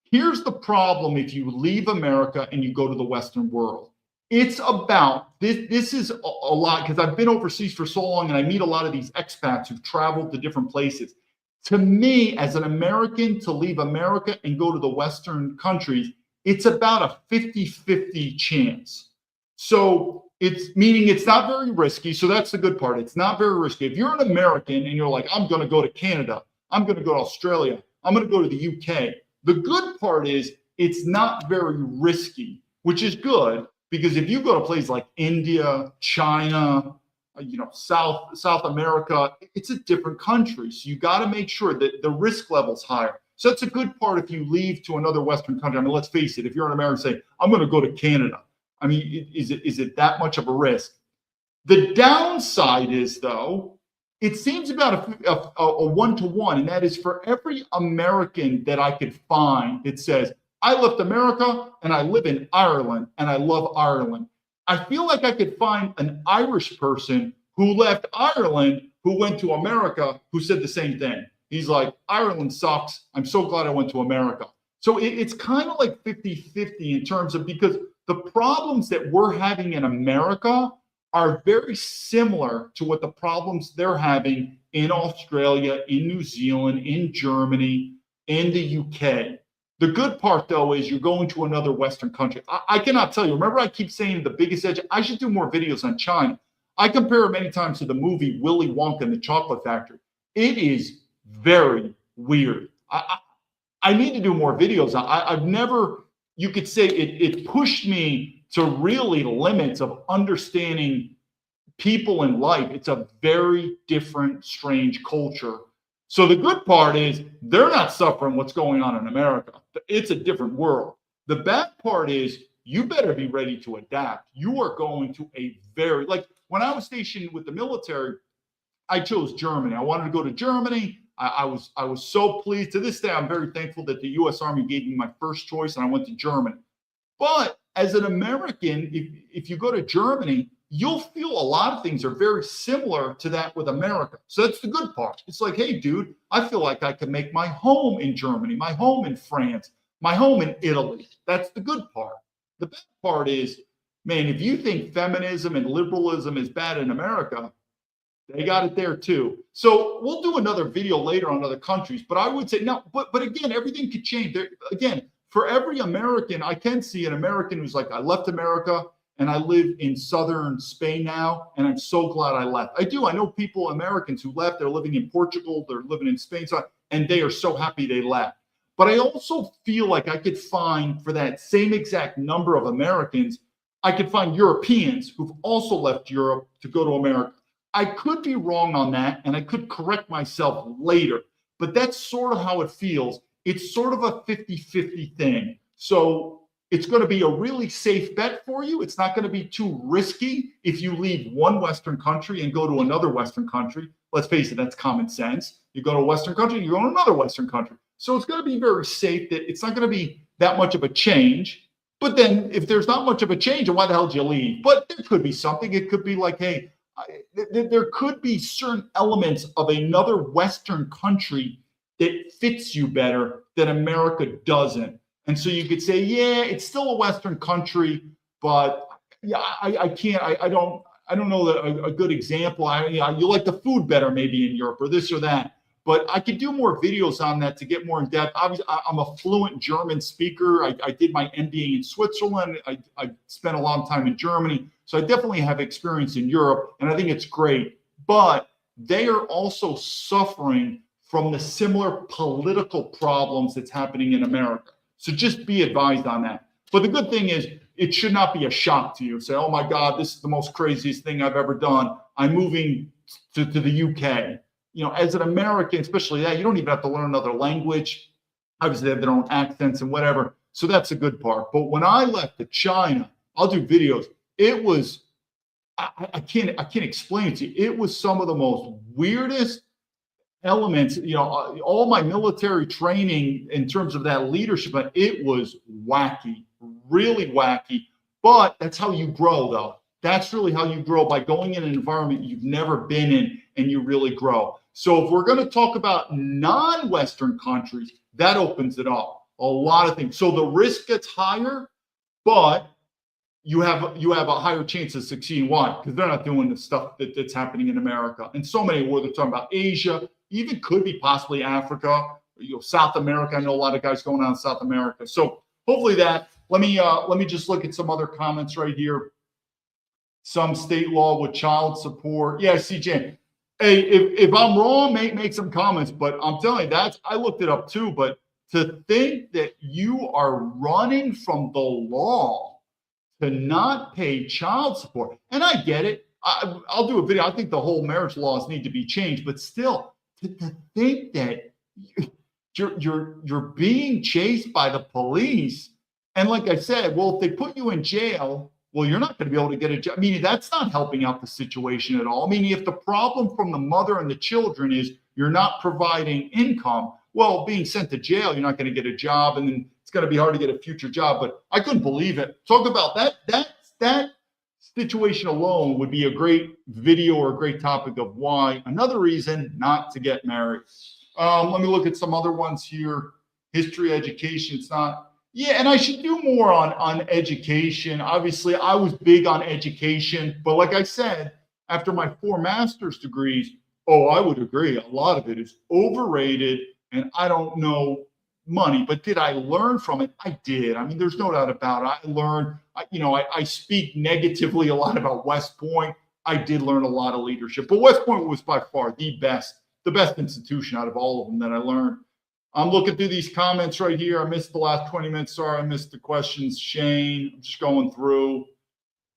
Here's the problem if you leave America and you go to the Western world. It's about, this is a lot, because I've been overseas for so long and I meet a lot of these expats who've traveled to different places. To me, as an American, to leave America and go to the Western countries, it's about a 50-50 chance. So it's not very risky. So that's the good part. It's not very risky. If you're an American and you're like, I'm going to go to Canada, I'm going to go to Australia, I'm going to go to the UK. The good part is it's not very risky, which is good, because if you go to places like India, China, South America, it's a different country. So you got to make sure that the risk level's higher. So that's a good part if you leave to another Western country. I mean, let's face it, if you're an American, say, I'm going to go to Canada. I mean, is it that much of a risk? The downside is, though, it seems about a one-to-one, and that is for every American that I could find that says, I left America and I live in Ireland and I love Ireland. I feel like I could find an Irish person who left Ireland, who went to America, who said the same thing. He's like, Ireland sucks. I'm so glad I went to America. So it's kind of like 50-50 in terms of, because the problems that we're having in America are very similar to what the problems they're having in Australia, in New Zealand, in Germany, in the UK. The good part, though, is you're going to another Western country. I cannot tell you. Remember, I keep saying the biggest edge. I should do more videos on China. I compare it many times to the movie Willy Wonka and the Chocolate Factory. It is very weird. I need to do more videos. I've never, you could say it pushed me to really limits of understanding people in life. It's a very different, strange culture. So the good part is they're not suffering what's going on in America. It's a different world. The bad part is you better be ready to adapt. You are going to like when I was stationed with the military, I chose Germany. I wanted to go to Germany. I was so pleased. To this day, I'm very thankful that the U.S. Army gave me my first choice and I went to Germany. But as an American, if you go to Germany, you'll feel a lot of things are very similar to that with America. So that's the good part. It's like, hey, dude, I feel like I can make my home in Germany, my home in France, my home in Italy. That's the good part. The bad part is, man, if you think feminism and liberalism is bad in America, They got it there too. So we'll do another video later on other countries, but I would say no, but again, everything could change. There, again, for every American, I can see an American who's like, I left America and I live in southern Spain now, and I'm so glad I left. I do. I know people, Americans who left, they're living in Portugal, they're living in Spain, and they are so happy they left. But I also feel like I could find, for that same exact number of Americans, I could find Europeans who've also left Europe to go to America. I could be wrong on that, and I could correct myself later, but that's sort of how it feels. It's sort of a 50-50 thing. So it's going to be a really safe bet for you. It's not going to be too risky if you leave one Western country and go to another Western country. Let's face it, that's common sense. You go to a Western country, you go to another Western country. So it's going to be very safe that it's not going to be that much of a change. But then if there's not much of a change, then why the hell did you leave? But there could be something. It could be like, hey, there could be certain elements of another Western country that fits you better than America doesn't. And so you could say, yeah, it's still a Western country, but yeah, I can't, I don't know that a good example. You like the food better maybe in Europe or this or that. But I could do more videos on that to get more in depth. Obviously, I'm a fluent German speaker. I did my MBA in Switzerland. I spent a long time in Germany. So I definitely have experience in Europe, and I think it's great. But they are also suffering from the similar political problems that's happening in America. So just be advised on that. But the good thing is, it should not be a shock to you. Say, oh my God, this is the most craziest thing I've ever done. I'm moving to the UK. You know, as an American, especially that, you don't even have to learn another language. Obviously, they have their own accents and whatever. So that's a good part. But when I left to China, I'll do videos. It was, I can't explain it to you. It was some of the most weirdest elements, you know, all my military training in terms of that leadership, it was wacky, really wacky. But that's how you grow, though. That's really how you grow, by going in an environment you've never been in, and you really grow. So if we're going to talk about non-Western countries, that opens it up. A lot of things. So the risk gets higher, but you have a higher chance of succeeding. Why? Because they're not doing the stuff that's happening in America. And so many, where they're talking about Asia, even could be possibly Africa, you know, South America. I know a lot of guys going on in South America. So hopefully that. Let me just look at some other comments right here. Some state law with child support. Yeah, CJ. Hey, if I'm wrong, make some comments. But I'm telling you, I looked it up too. But to think that you are running from the law to not pay child support, and I get it. I'll do a video. I think the whole marriage laws need to be changed. But still, to think that you're being chased by the police, and like I said, well, if they put you in jail, well, you're not going to be able to get a job. I mean, that's not helping out the situation at all. I mean, if the problem from the mother and the children is you're not providing income, well, being sent to jail, you're not going to get a job, and then it's going to be hard to get a future job. But I couldn't believe it. Talk about that situation alone would be a great video or a great topic of why, another reason not to get married. Let me look at some other ones here. History, education, it's not. Yeah, and I should do more on education. Obviously, I was big on education, but like I said, after my 4 master's degrees, I would agree. A lot of it is overrated, and I don't know money. But did I learn from it? I did. I mean, there's no doubt about it. I learned, I speak negatively a lot about West Point. I did learn a lot of leadership, but West Point was by far the best institution out of all of them that I learned. I'm looking through these comments right here. I missed the last 20 minutes. Sorry, I missed the questions. Shane, I'm just going through.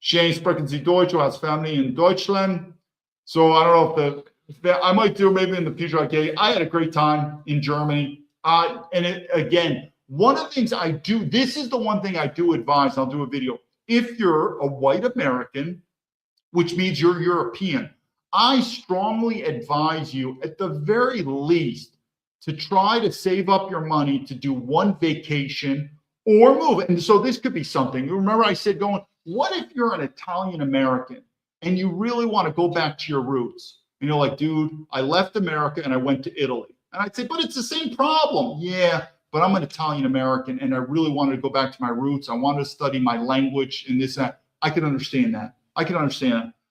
Shane, sprechen Sie Deutsch or has family in Deutschland? So I don't know if I might do maybe in the future. I had a great time in Germany. Again, one of the things I do, this is the one thing I do advise, I'll do a video. If you're a white American, which means you're European, I strongly advise you at the very least to try to save up your money to do one vacation or move. And so this could be something. Remember I said what if you're an Italian American and you really want to go back to your roots? And you're like, dude, I left America and I went to Italy. And I'd say, but it's the same problem. Yeah, but I'm an Italian American and I really wanted to go back to my roots. I wanted to study my language and this, that. I can understand that.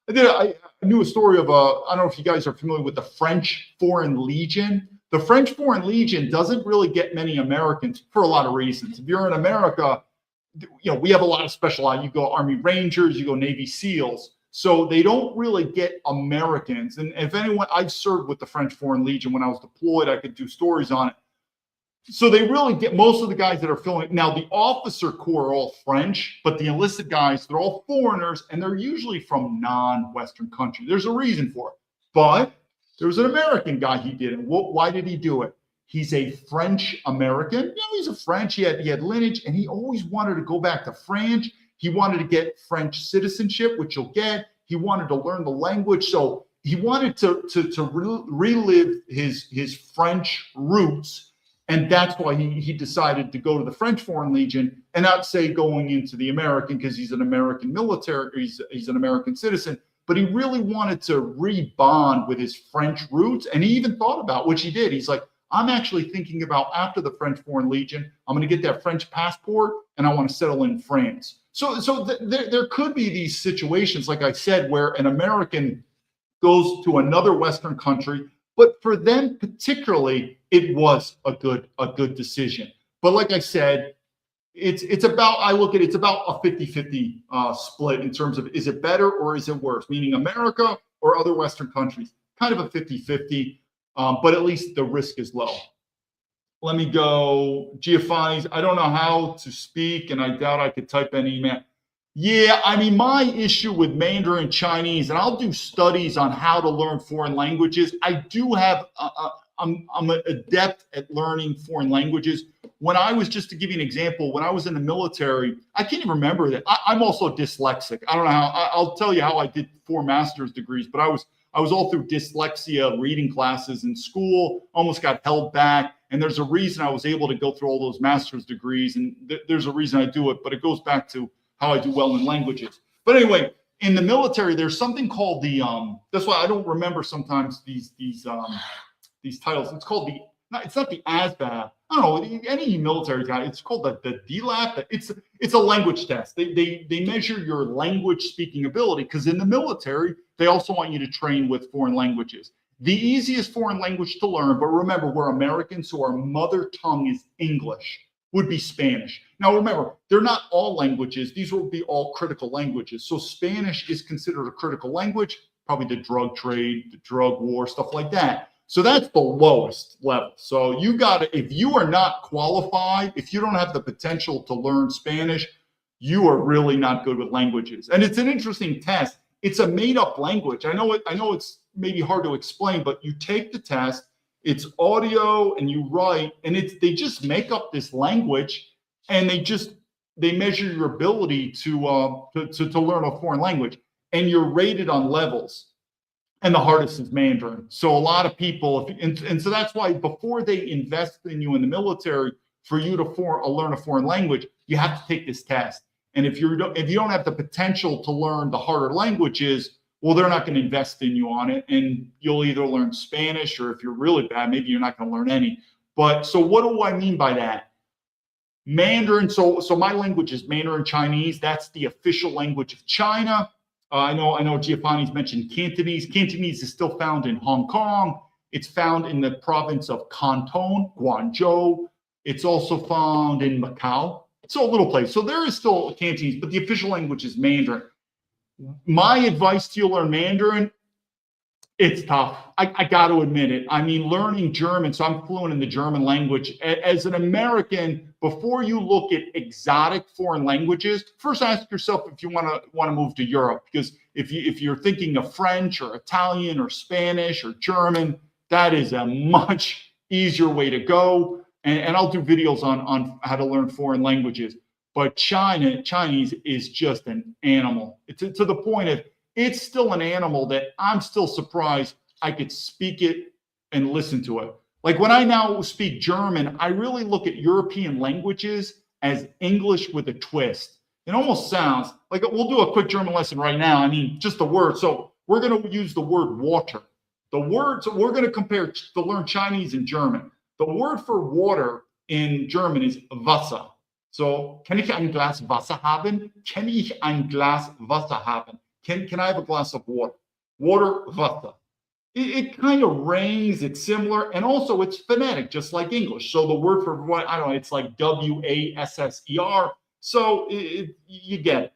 I knew a story of I don't know if you guys are familiar with the French Foreign Legion. The French Foreign Legion doesn't really get many Americans for a lot of reasons. If you're in America, we have a lot of specialized. You go Army Rangers, you go Navy SEALs. So they don't really get Americans. And if anyone, I've served with the French Foreign Legion when I was deployed. I could do stories on it. So they really get most of the guys that are filling. Now, the officer corps are all French, but the enlisted guys, they're all foreigners, and they're usually from non-Western countries. There's a reason for it. But there was an American guy, he did it. Why did he do it? He's a French American. He's a French. He had lineage, and he always wanted to go back to France. He wanted to get French citizenship, which you'll get. He wanted to learn the language. So he wanted to relive his French roots. And that's why he decided to go to the French Foreign Legion and not say going into the American, because he's an American military, he's an American citizen. But he really wanted to rebond with his French roots. And he even thought about, which he did. He's like, I'm actually thinking about after the French Foreign Legion, I'm going to get that French passport and I want to settle in France. So there could be these situations, like I said, where an American goes to another Western country, but for them particularly, it was a good decision. But like I said, it's about a 50-50 split in terms of, is it better or is it worse? Meaning America or other Western countries, kind of a 50-50, but at least the risk is low. Let me go. Giovanni's, I don't know how to speak, and I doubt I could type an email. Yeah, I mean, my issue with Mandarin Chinese, and I'll do studies on how to learn foreign languages. I do have, I'm an adept at learning foreign languages. When I was, just to give you an example, when I was in the military, I can't even remember that. I'm also dyslexic. I don't know how, I'll tell you how I did 4 master's degrees, but I was all through dyslexia reading classes in school, almost got held back. And there's a reason I was able to go through all those master's degrees. And there's a reason I do it, but it goes back to how I do well in languages. But anyway, in the military, there's something called the, that's why I don't remember sometimes these titles. It's called it's not the ASVAB. I don't know, any military guy, it's called the DLAP. It's a language test. They measure your language speaking ability, because in the military, they also want you to train with foreign languages. The easiest foreign language to learn, but remember, we're Americans, so our mother tongue is English, would be Spanish. Now remember, they're not all languages. These will be all critical languages. So Spanish is considered a critical language, probably the drug trade, the drug war, stuff like that. So that's the lowest level. So you got to, if you are not qualified, if you don't have the potential to learn Spanish, you are really not good with languages. And it's an interesting test. It's a made up language. I know it's maybe hard to explain, but you take the test, it's audio and you write, and they just make up this language, and they measure your ability to learn a foreign language, and you're rated on levels. And the hardest is Mandarin. So a lot of people, and so that's why before they invest in you in the military, for you to learn a foreign language, you have to take this test. And if you don't have the potential to learn the harder languages, well, they're not going to invest in you on it. And you'll either learn Spanish, or if you're really bad, maybe you're not going to learn any. But so what do I mean by that? Mandarin, so my language is Mandarin Chinese. That's the official language of China. I know Giovanni's mentioned Cantonese. Cantonese is still found in Hong Kong. It's found in the province of Canton, Guangzhou. It's also found in Macau. It's a little place. So there is still Cantonese, but the official language is Mandarin. My advice to you, learn Mandarin, it's tough. I got to admit it. I mean, learning German, so I'm fluent in the German language. As an American, before you look at exotic foreign languages, first ask yourself if you want to move to Europe. Because if you're thinking of French or Italian or Spanish or German, that is a much easier way to go. And I'll do videos on how to learn foreign languages. But Chinese is just an animal. It's to the point of, it's still an animal that I'm still surprised I could speak it and listen to it. Like when I now speak German, I really look at European languages as English with a twist. It almost sounds like, we'll do a quick German lesson right now. I mean, just the word. So we're going to use the word water. So we're going to compare to learn Chinese and German. The word for water in German is Wasser. So, kann ich ein Glas Wasser haben? Kann ich ein Glas Wasser haben? Can I have a glass of water? Water, Wasser. It kind of rings, it's similar, and also it's phonetic, just like English. So the word for what, I don't know, it's like Wasser. So you get it.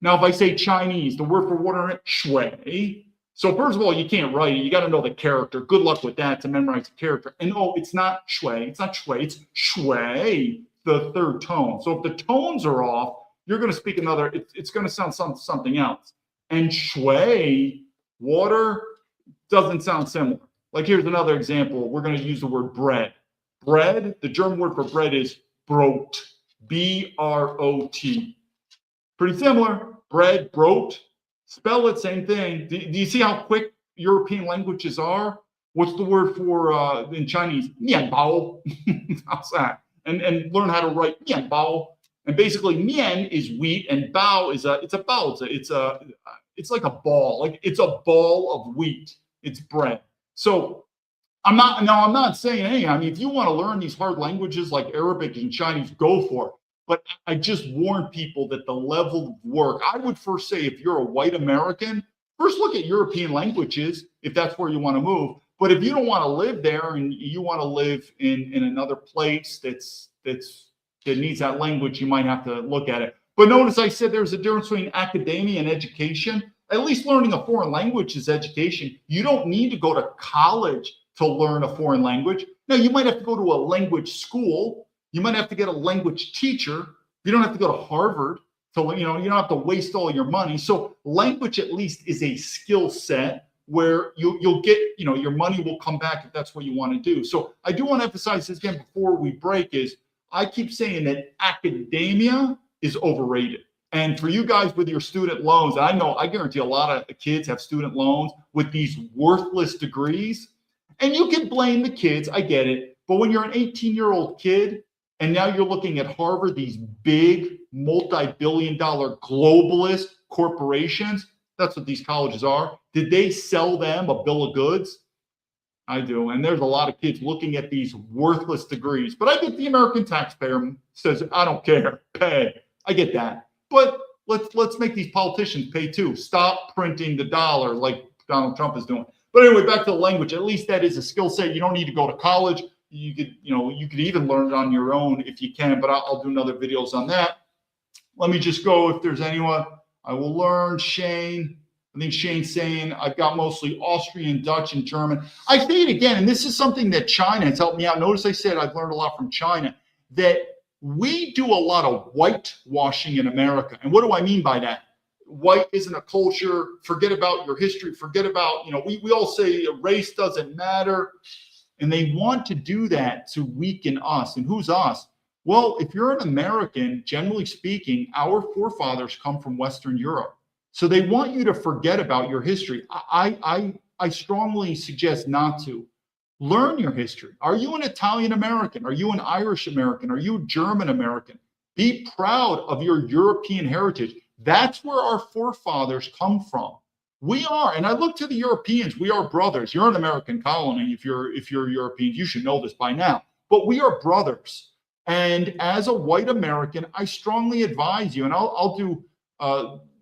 Now, if I say Chinese, the word for water, shui. So first of all, you can't write it. You got to know the character. Good luck with that to memorize the character. And no, it's not shui. It's not shui. It's shui, the third tone. So if the tones are off, you're going to speak another, it's going to sound something else. And shui, water, doesn't sound similar. Like here's another example. We're going to use the word bread. Bread, the German word for bread is Brot, B-R-O-T. Pretty similar. Bread, Brot. Spell it, same thing. Do you see how quick European languages are? What's the word for in Chinese? Mian bao. How's that? And learn how to write mian bao. And basically, mian is wheat, and bao is it's a bao. It's like a ball. Like it's a ball of wheat. It's bread. So I'm not saying, hey, I mean, if you want to learn these hard languages like Arabic and Chinese, go for it. But I just warn people that the level of work, I would first say, if you're a white American, first look at European languages, if that's where you want to move. But if you don't want to live there and you want to live in another place that needs that language, you might have to look at it. But notice I said there's a difference between academia and education. At least learning a foreign language is education. You don't need to go to college to learn a foreign language. Now, you might have to go to a language school. You might have to get a language teacher. You don't have to go to Harvard. So, you don't have to waste all your money. So language at least is a skill set where you'll get, your money will come back if that's what you want to do. So I do want to emphasize this again before we break is I keep saying that academia is overrated. And for you guys with your student loans, I guarantee a lot of kids have student loans with these worthless degrees. And you can blame the kids, I get it. But when you're an 18-year-old kid and now you're looking at Harvard, these big multi-billion-dollar globalist corporations, that's what these colleges are. Did they sell them a bill of goods? I do. And there's a lot of kids looking at these worthless degrees. But I get the American taxpayer says, I don't care, pay. I get that. But let's make these politicians pay too. Stop printing the dollar like Donald Trump is doing. But anyway, back to the language. At least that is a skill set. You don't need to go to college. You could even learn it on your own if you can. But I'll do another videos on that. Let me just go. If there's anyone, I will learn. Shane. I think Shane's saying I've got mostly Austrian, Dutch, and German. I say it again, and this is something that China has helped me out. Notice I said I've learned a lot from China. That we do a lot of whitewashing in America. And what do I mean by that? White isn't a culture. Forget about your history. Forget about, we all say race doesn't matter. And they want to do that to weaken us. And who's us? Well, if you're an American, generally speaking, our forefathers come from Western Europe. So they want you to forget about your history. I strongly suggest not to. Learn your history. Are you an Italian American? Are you an Irish American? Are you a German American? Be proud of your European heritage. That's where our forefathers come from. We are, and I look to the Europeans, we are brothers. You're an American colony. If you're European, you should know this by now. But we are brothers. And as a white American, I strongly advise you, and I'll do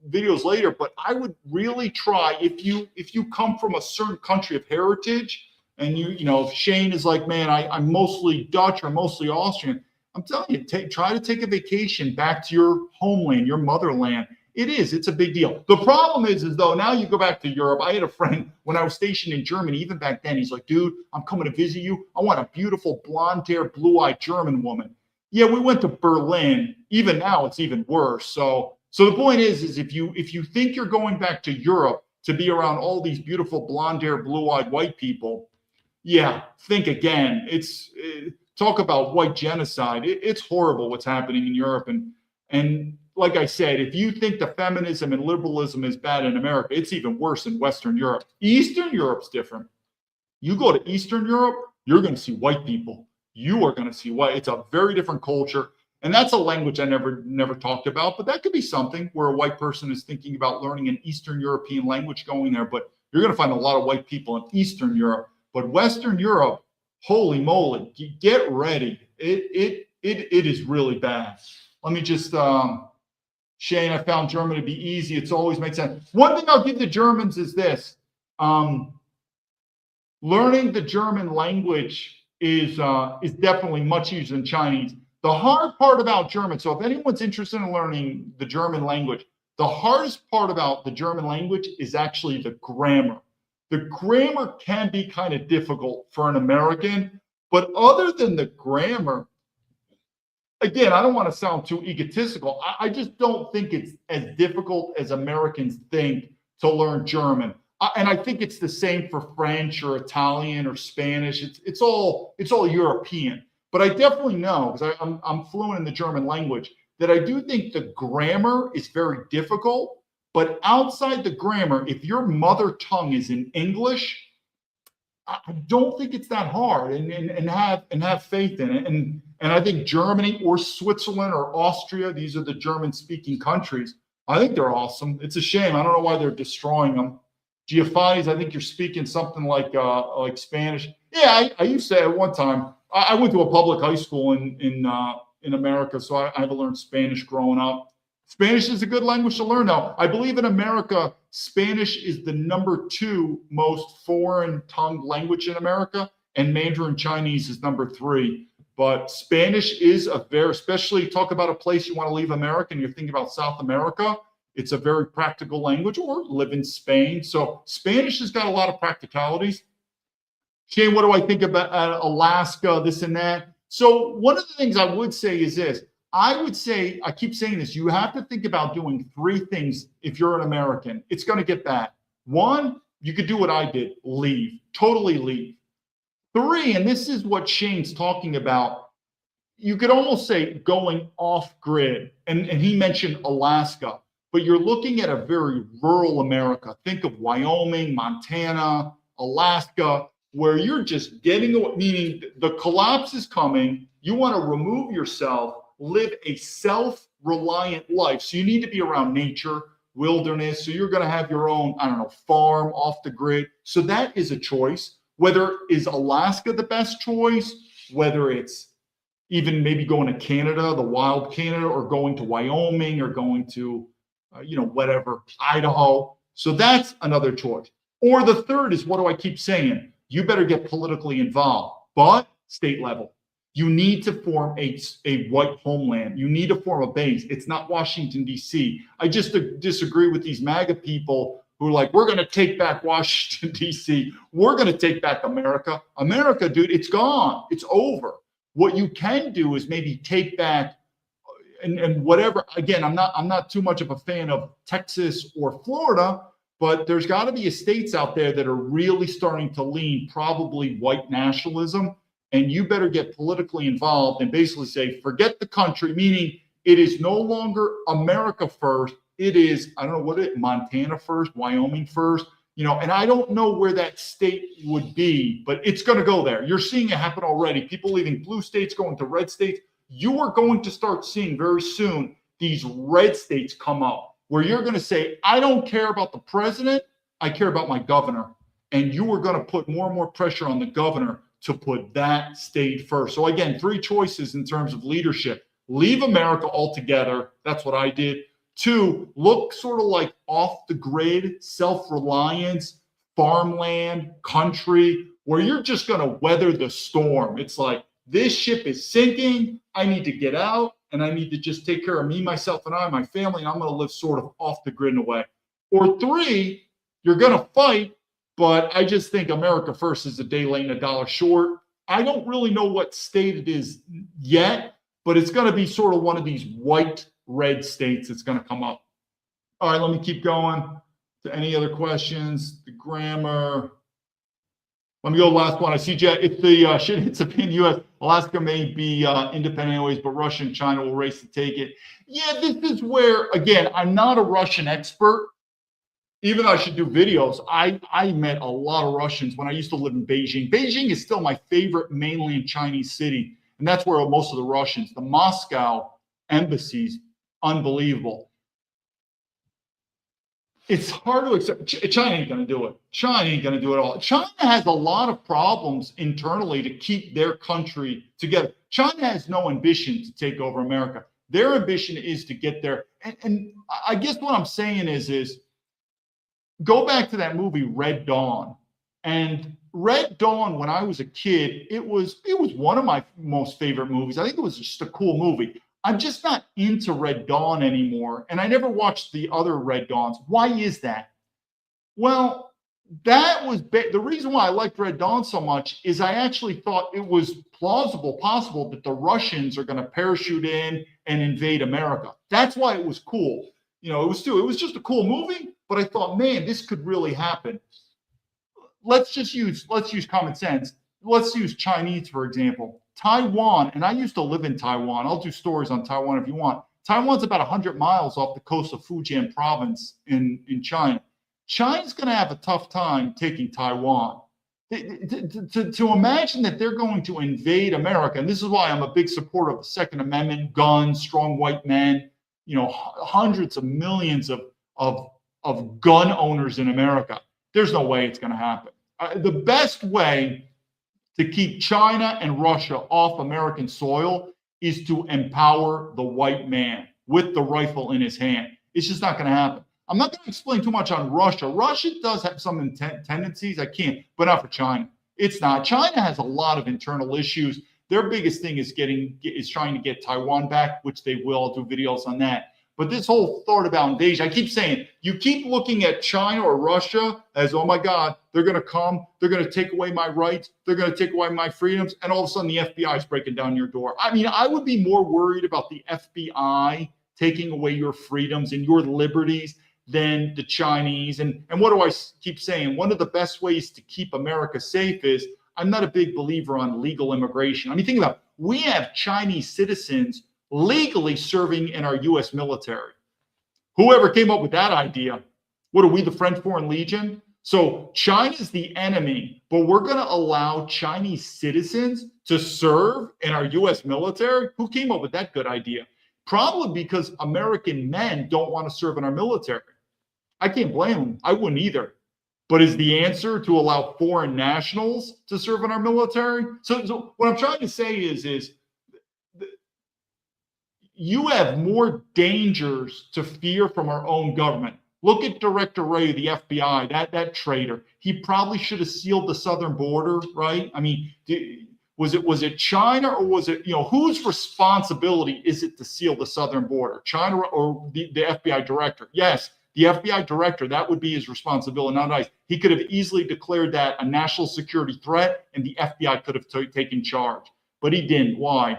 videos later, but I would really try, if you come from a certain country of heritage, and if Shane is like, man, I'm mostly Dutch or mostly Austrian, I'm telling you, try to take a vacation back to your homeland, your motherland. It's a big deal. The problem is though, now you go back to Europe. I had a friend when I was stationed in Germany, even back then, he's like, dude, I'm coming to visit you. I want a beautiful blonde hair, blue-eyed German woman. Yeah, we went to Berlin. Even now, it's even worse. So the point is if you think you're going back to Europe to be around all these beautiful blonde hair, blue-eyed white people, yeah, think again. Talk about white genocide. It's horrible what's happening in Europe. And like I said, if you think the feminism and liberalism is bad in America, it's even worse in Western Europe. Eastern Europe's different. You go to Eastern Europe, you're going to see white people. You are going to see white. It's a very different culture. And that's a language I never talked about, but that could be something where a white person is thinking about learning an Eastern European language going there. But you're going to find a lot of white people in Eastern Europe. But Western Europe, holy moly, get ready. It is really bad. Let me just Shane, I found German to be easy. It's always made sense. One thing I'll give the Germans is this. Learning the German language is definitely much easier than Chinese. The hard part about German, so if anyone's interested in learning the German language, the hardest part about the German language is actually the grammar. The grammar can be kind of difficult for an American, but other than the grammar, again, I don't want to sound too egotistical. I just don't think it's as difficult as Americans think to learn German. And I think it's the same for French or Italian or Spanish. It's all European. But I definitely know, because I'm fluent in the German language, that I do think the grammar is very difficult. But outside the grammar, if your mother tongue is in English, I don't think it's that hard, and have faith in it. And I think Germany or Switzerland or Austria, these are the German-speaking countries. I think they're awesome. It's a shame. I don't know why they're destroying them. Giafani's, I think you're speaking something like Spanish. Yeah, I used to say at one time. I went to a public high school in America, so I had to learn Spanish growing up. Spanish is a good language to learn now. I believe in America, Spanish is the #2 most foreign tongue language in America, and Mandarin Chinese is #3. But Spanish is especially talk about a place you want to leave America and you're thinking about South America, it's a very practical language, or live in Spain. So Spanish has got a lot of practicalities. Shane, what do I think about Alaska, this and that? So one of the things I would say is this. I keep saying this, you have to think about doing 3 things if you're an American. It's going to get bad. 1, you could do what I did, leave, totally leave. 3, and this is what Shane's talking about, you could almost say going off grid. And he mentioned Alaska, but you're looking at a very rural America. Think of Wyoming, Montana, Alaska, where you're just getting away, meaning the collapse is coming. You want to remove yourself, live a self-reliant life. So you need to be around nature, wilderness. So you're going to have your own, farm off the grid. So that is a choice. Whether is Alaska the best choice, whether it's even maybe going to Canada, the wild Canada, or going to Wyoming, or going to, whatever, Idaho. So that's another choice. Or the third is, what do I keep saying? You better get politically involved, but state level. You need to form a white homeland. You need to form a base. It's not Washington, D.C. I just disagree with these MAGA people who are like, we're going to take back Washington, D.C. We're going to take back America. America, dude, it's gone. It's over. What you can do is maybe take back and whatever. Again, I'm not too much of a fan of Texas or Florida, but there's got to be states out there that are really starting to lean probably white nationalism. And you better get politically involved and basically say, forget the country, meaning it is no longer America first. It is, I don't know what Montana first, Wyoming first, and I don't know where that state would be, but it's going to go there. You're seeing it happen already. People leaving blue states, going to red states. You are going to start seeing very soon these red states come up where you're going to say, I don't care about the president. I care about my governor. And you are going to put more and more pressure on the governor to put that state first. So again, 3 choices in terms of leadership. Leave America altogether. That's what I did. 2, look sort of like off the grid, self-reliance, farmland, country, where you're just going to weather the storm. It's like, this ship is sinking. I need to get out, and I need to just take care of me, myself, and my family, and I'm going to live sort of off the grid in a way. Or 3, you're going to fight, but I just think America first is a day late and a dollar short. I don't really know what state it is yet, but it's going to be sort of one of these white red states that's going to come up. All right, let me keep going to any other questions. The grammar. Let me go last one. I see, Jet, if the shit hits the pin, U.S., Alaska may be independent anyways, but Russia and China will race to take it. Yeah, this is where, again, I'm not a Russian expert. Even though I should do videos, I met a lot of Russians when I used to live in Beijing. Beijing is still my favorite mainland Chinese city, and that's where most of the Russians, the Moscow embassies, unbelievable. It's hard to accept. China ain't going to do it. China ain't going to do it all. China has a lot of problems internally to keep their country together. China has no ambition to take over America. Their ambition is to get there. And I guess what I'm saying is go back to that movie Red Dawn. And Red Dawn, when I was a kid, it was one of my most favorite movies. I think it was just a cool movie. I'm just not into Red Dawn anymore. And I never watched the other Red Dawns. Why is that? Well, that was the reason why I liked Red Dawn so much is I actually thought it was possible that the Russians are going to parachute in and invade America. That's why it was cool. It was just a cool movie, but I thought, man, this could really happen. Let's use common sense. Let's use Chinese, for example. Taiwan, and I used to live in Taiwan. I'll do stories on Taiwan if you want. Taiwan's about 100 miles off the coast of Fujian province in China. China's going to have a tough time taking Taiwan. To imagine that they're going to invade America, and this is why I'm a big supporter of the Second Amendment, guns, strong white men, hundreds of millions of gun owners in America. There's no way it's going to happen. The best way to keep China and Russia off American soil is to empower the white man with the rifle in his hand. It's just not going to happen. I'm not going to explain too much on Russia. Russia does have some tendencies. I can't, but not for China. It's not. China has a lot of internal issues. Their biggest thing is trying to get Taiwan back, which they will. I'll do videos on that. But this whole thought about invasion, I keep saying, you keep looking at China or Russia as, oh my God, they're going to come, they're going to take away my rights, they're going to take away my freedoms, and all of a sudden the FBI is breaking down your door. I mean, I would be more worried about the FBI taking away your freedoms and your liberties than the Chinese. And what do I keep saying? One of the best ways to keep America safe is, I'm not a big believer on legal immigration. I mean, think about it. We have Chinese citizens legally serving in our U.S. military. Whoever came up with that idea, what are we, the French Foreign Legion? So China's the enemy, but we're going to allow Chinese citizens to serve in our U.S. military? Who came up with that good idea? Probably because American men don't want to serve in our military. I can't blame them. I wouldn't either. But is the answer to allow foreign nationals to serve in our military? So what I'm trying to say is you have more dangers to fear from our own government. Look at Director Wray of the FBI, that traitor. He probably should have sealed the southern border, right? I mean, was it China or was it, whose responsibility is it to seal the southern border? China or the FBI director? Yes, the FBI director, that would be his responsibility, not ICE. He could have easily declared that a national security threat and the FBI could have taken charge, but he didn't. Why?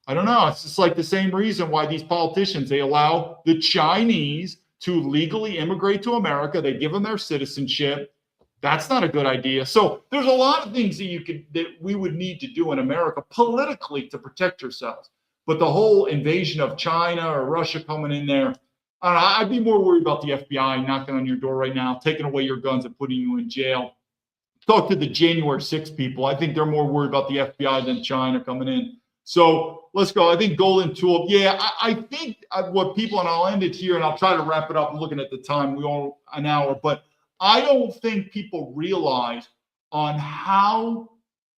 I don't know. It's just like the same reason why these politicians, they allow the Chinese to legally immigrate to America. They give them their citizenship. That's not a good idea. So there's a lot of things that we would need to do in America politically to protect yourselves. But the whole invasion of China or Russia coming in there, I don't know, I'd be more worried about the FBI knocking on your door right now, taking away your guns and putting you in jail. Talk to the January 6 people. I think they're more worried about the FBI than China coming in. So let's go. I think Golden Tulip. Yeah, I think what people, and I'll end it here and I'll try to wrap it up. I'm looking at the time. We all an hour, but I don't think people realize on how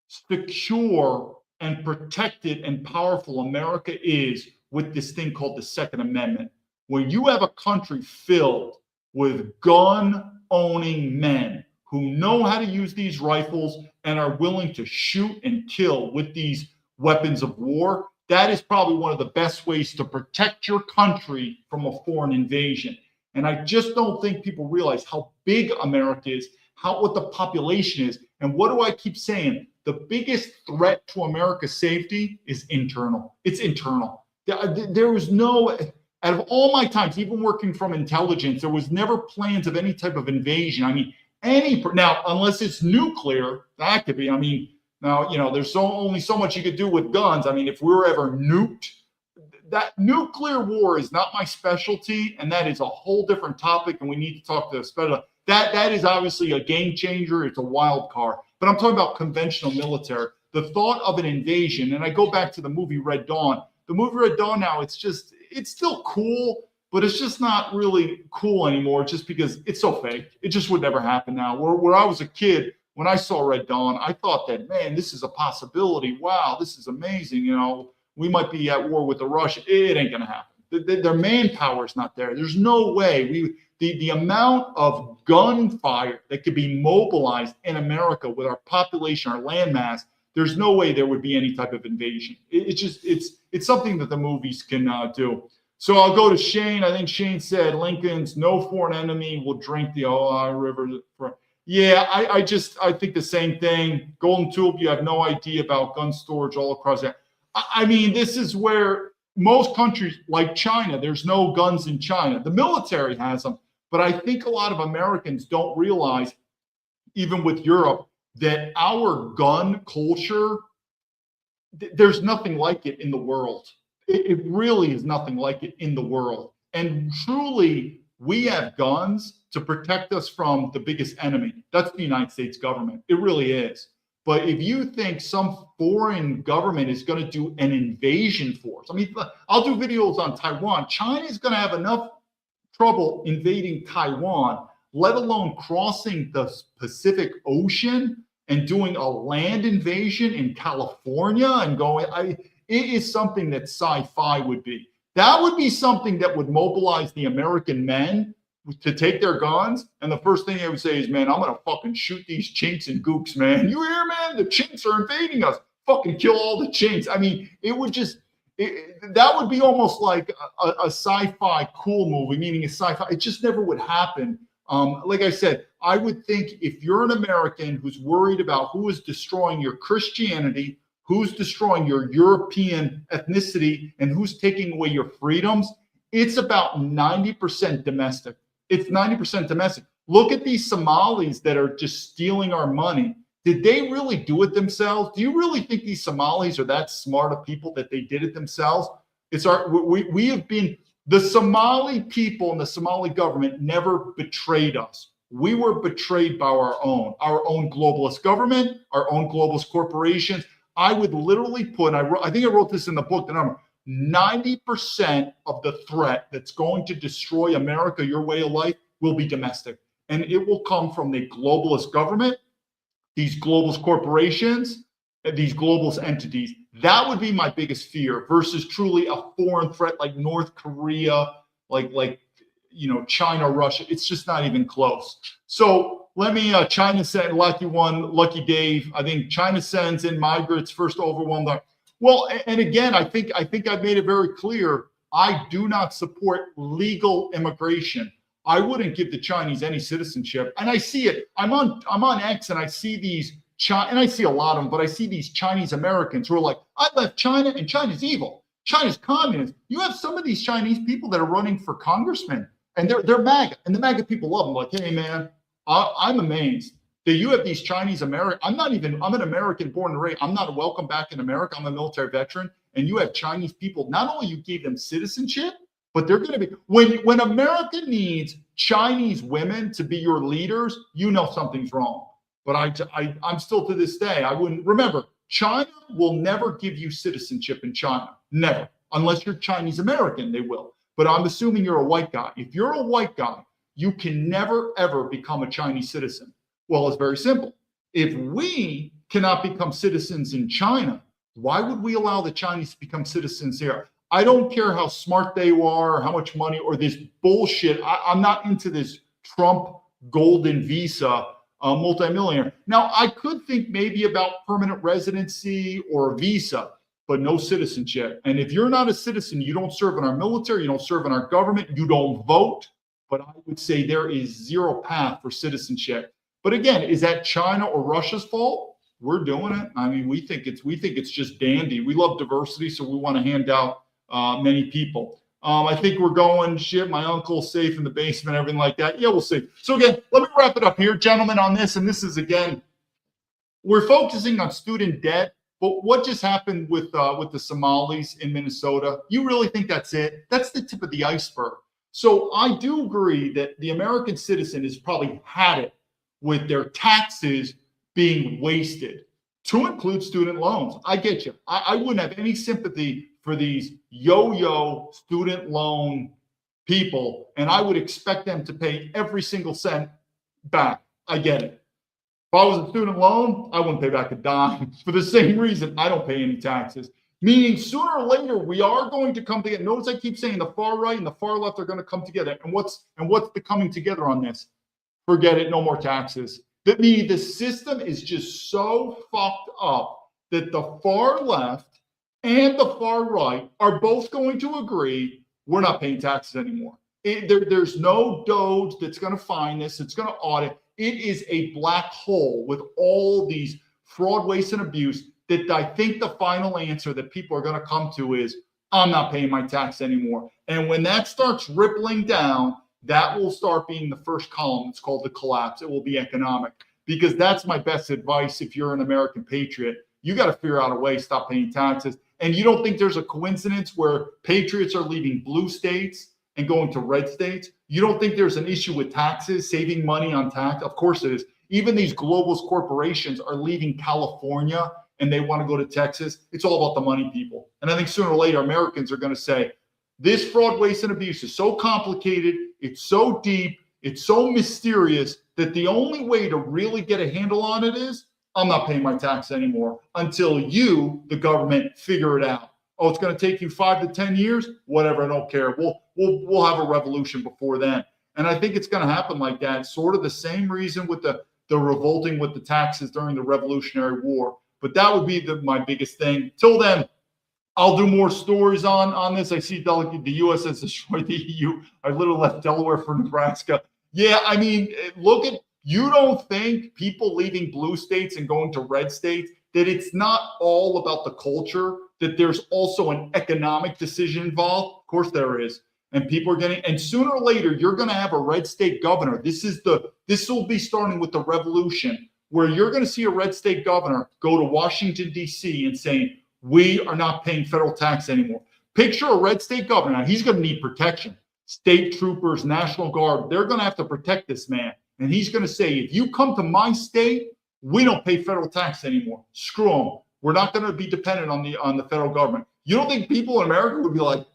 secure and protected and powerful America is with this thing called the Second Amendment. When you have a country filled with gun-owning men who know how to use these rifles and are willing to shoot and kill with these weapons of war, that is probably one of the best ways to protect your country from a foreign invasion. And I just don't think people realize how big America is, what the population is. And what do I keep saying? The biggest threat to America's safety is internal. It's internal. There was no, out of all my times, even working from intelligence, there was never plans of any type of invasion. I mean, now, unless it's nuclear, that could be, now, there's only so much you could do with guns. I mean, if we were ever nuked, that nuclear war is not my specialty, and that is a whole different topic, and we need to talk to a special. That is obviously a game changer. It's a wild card. But I'm talking about conventional military. The thought of an invasion, and I go back to the movie Red Dawn. The movie Red Dawn now, it's still cool, but it's just not really cool anymore just because it's so fake. It just would never happen now. Where I was a kid, when I saw Red Dawn, I thought that, man, this is a possibility. Wow, this is amazing. We might be at war with the Russians. It ain't going to happen. Their manpower is not there. There's no way the amount of gunfire that could be mobilized in America with our population, our landmass. There's no way there would be any type of invasion. It's something that the movies can do. So I'll go to Shane. I think Shane said Lincoln's no foreign enemy will drink the Ohio River. Yeah, I think the same thing. Golden Tulip, you have no idea about gun storage all across there. I mean, this is where most countries like China, there's no guns in China. The military has them, but I think a lot of Americans don't realize, even with Europe, that our gun culture, there's nothing like it in the world. It really is nothing like it in the world. And truly, we have guns to protect us from the biggest enemy. That's the United States government. It really is. But if you think some foreign government is going to do an invasion force, I mean, I'll do videos on Taiwan. China is going to have enough trouble invading Taiwan, let alone crossing the Pacific Ocean and doing a land invasion in California and going. It is something that sci-fi would be. That would be something that would mobilize the American men to take their guns. And the first thing they would say is, man, I'm going to fucking shoot these chinks and gooks, man. You hear, man? The chinks are invading us. Fucking kill all the chinks. I mean, it would just, that would be almost like a sci-fi cool movie, meaning a sci-fi. It just never would happen. Like I said, I would think if you're an American who's worried about who is destroying your Christianity, who's destroying your European ethnicity, and who's taking away your freedoms, it's about 90% domestic. It's 90% domestic. Look at these Somalis that are just stealing our money. Did they really do it themselves? Do you really think these Somalis are that smart of people that they did it themselves? We have been, the Somali people and the Somali government never betrayed us. We were betrayed by our own globalist government, our own globalist corporations. I would literally put, I think I wrote this in the book, the number, 90% of the threat that's going to destroy America, your way of life, will be domestic. And it will come from the globalist government, these globalist corporations, and these globalist entities. That would be my biggest fear versus truly a foreign threat like North Korea, like China, Russia. It's just not even close. So let me, China sent Lucky Dave. I think China sends in migrants first to overwhelm the. Well, and again, I think I've made it very clear. I do not support legal immigration. I wouldn't give the Chinese any citizenship. And I see it. I'm on X and I see these and I see a lot of them, but I see these Chinese Americans who are like, I left China and China's evil. China's communist. You have some of these Chinese people that are running for congressmen and they're MAGA, and the MAGA people love them. Like, hey man, I'm amazed that you have these Chinese American. I'm an American born and raised. I'm not welcome back in America. I'm a military veteran. And you have Chinese people. Not only you gave them citizenship, but they're going to be, when America needs Chinese women to be your leaders, you know something's wrong. But I'm still to this day, I wouldn't, remember, China will never give you citizenship in China. Never. Unless you're Chinese American, they will. But I'm assuming you're a white guy. If you're a white guy, you can never, ever become a Chinese citizen. Well, it's very simple. If we cannot become citizens in China, why would we allow the Chinese to become citizens here? I don't care how smart they are or how much money or this bullshit. I'm not into this Trump golden visa multimillionaire. Now, I could think maybe about permanent residency or a visa, but no citizenship. And if you're not a citizen, you don't serve in our military, you don't serve in our government, you don't vote. But I would say there is zero path for citizenship. But again, is that China or Russia's fault? We're doing it. I mean, we think it's just dandy. We love diversity, so we want to hand out many people. I think we're going, shit, my uncle's safe in the basement, everything like that. Yeah, we'll see. So again, let me wrap it up here, gentlemen, on this. And this is, again, we're focusing on student debt. But what just happened with the Somalis in Minnesota? You really think that's it? That's the tip of the iceberg. So I do agree that the American citizen has probably had it with their taxes being wasted, to include student loans. I get you. I wouldn't have any sympathy for these yo-yo student loan people, and I would expect them to pay every single cent back. I get it. If I was a student loan, I wouldn't pay back a dime for the same reason I don't pay any taxes. Meaning sooner or later, we are going to come together. Notice I keep saying the far right and the far left are going to come together. And what's the coming together on this? Forget it, no more taxes. That means the system is just so fucked up that the far left and the far right are both going to agree we're not paying taxes anymore. There's no Doge that's going to find this. It's going to audit. It is a black hole with all these fraud, waste, and abuse that I think the final answer that people are going to come to is, I'm not paying my tax anymore. And when that starts rippling down, that will start being the first column. It's called the collapse. It will be economic, because that's my best advice. If you're an American patriot, you got to figure out a way, stop paying taxes. And you don't think there's a coincidence where patriots are leaving blue states and going to red states? You don't think there's an issue with taxes, saving money on tax? Of course it is. Even these globalist corporations are leaving California and they want to go to Texas. It's all about the money, people. And I think sooner or later, Americans are going to say, this fraud, waste, and abuse is so complicated, it's so deep, it's so mysterious that the only way to really get a handle on it is, I'm not paying my tax anymore until you, the government, figure it out. Oh, it's going to take you 5 to 10 years? Whatever, I don't care. We'll have a revolution before then. And I think it's going to happen like that. Sort of the same reason with the revolting with the taxes during the Revolutionary War. But that would be my biggest thing. Till then, I'll do more stories on this. I see the U.S. has destroyed the EU. I literally left Delaware for Nebraska. Yeah, I mean, you don't think people leaving blue states and going to red states, that it's not all about the culture, that there's also an economic decision involved? Of course there is. And people are and sooner or later, you're going to have a red state governor. This will be starting with the revolution, where you're going to see a red state governor go to Washington, D.C. and saying, we are not paying federal tax anymore. Picture a red state governor. Now, he's going to need protection. State troopers, National Guard, they're going to have to protect this man. And he's going to say, if you come to my state, we don't pay federal tax anymore. Screw them. We're not going to be dependent on the federal government. You don't think people in America would be like,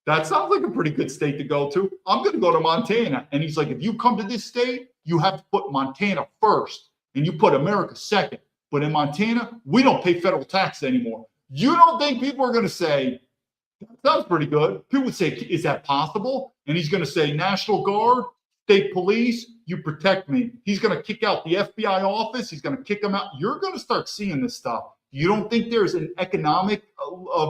that sounds like a pretty good state to go to. I'm going to go to Montana. And he's like, if you come to this state, you have to put Montana first. And you put America second. But in Montana, we don't pay federal tax anymore. You don't think people are going to say, that sounds pretty good? People would say, is that possible? And he's going to say, National Guard, state police, you protect me. He's going to kick out the FBI office. He's going to kick them out. You're going to start seeing this stuff. You don't think there's an economic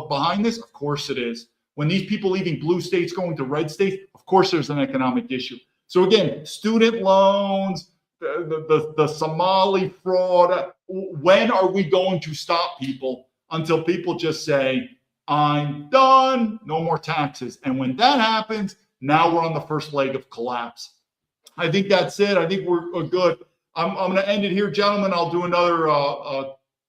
behind this? Of course it is. When these people leaving blue states going to red states, of course there's an economic issue. So again, student loans, the Somali fraud, when are we going to stop people until people just say, I'm done, no more taxes? And when that happens, now we're on the first leg of collapse. I think that's it. I think we're good. I'm going to end it here, gentlemen. I'll do another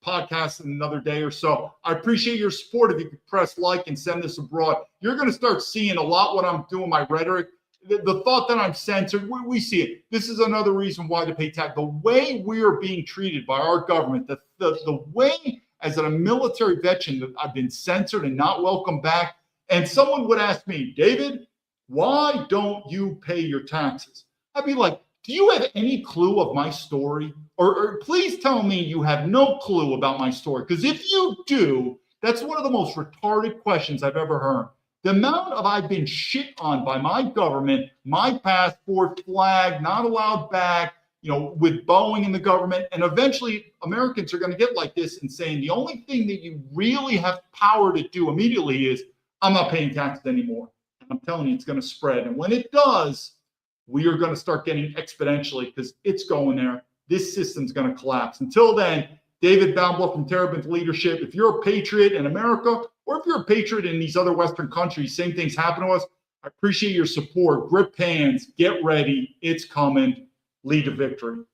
podcast in another day or so. I appreciate your support. If you could press like and send this abroad, you're going to start seeing a lot what I'm doing, my rhetoric. The thought that I'm censored, we see it. This is another reason why to pay tax. The way we are being treated by our government, the way as a military veteran that I've been censored and not welcome back. And someone would ask me, David, why don't you pay your taxes? I'd be like, do you have any clue of my story? Or please tell me you have no clue about my story. Because if you do, that's one of the most retarded questions I've ever heard. The amount of I've been shit on by my government, my passport, flag, not allowed back, with Boeing and the government. And eventually Americans are going to get like this and saying the only thing that you really have power to do immediately is, I'm not paying taxes anymore. And I'm telling you, it's going to spread. And when it does, we are going to start getting exponentially, because it's going there. This system's going to collapse. Until then, David Baumblatt from Terrabin's Leadership. If you're a patriot in America, or if you're a patriot in these other Western countries, same things happen to us. I appreciate your support. Grip hands, get ready. It's coming. Lead to victory.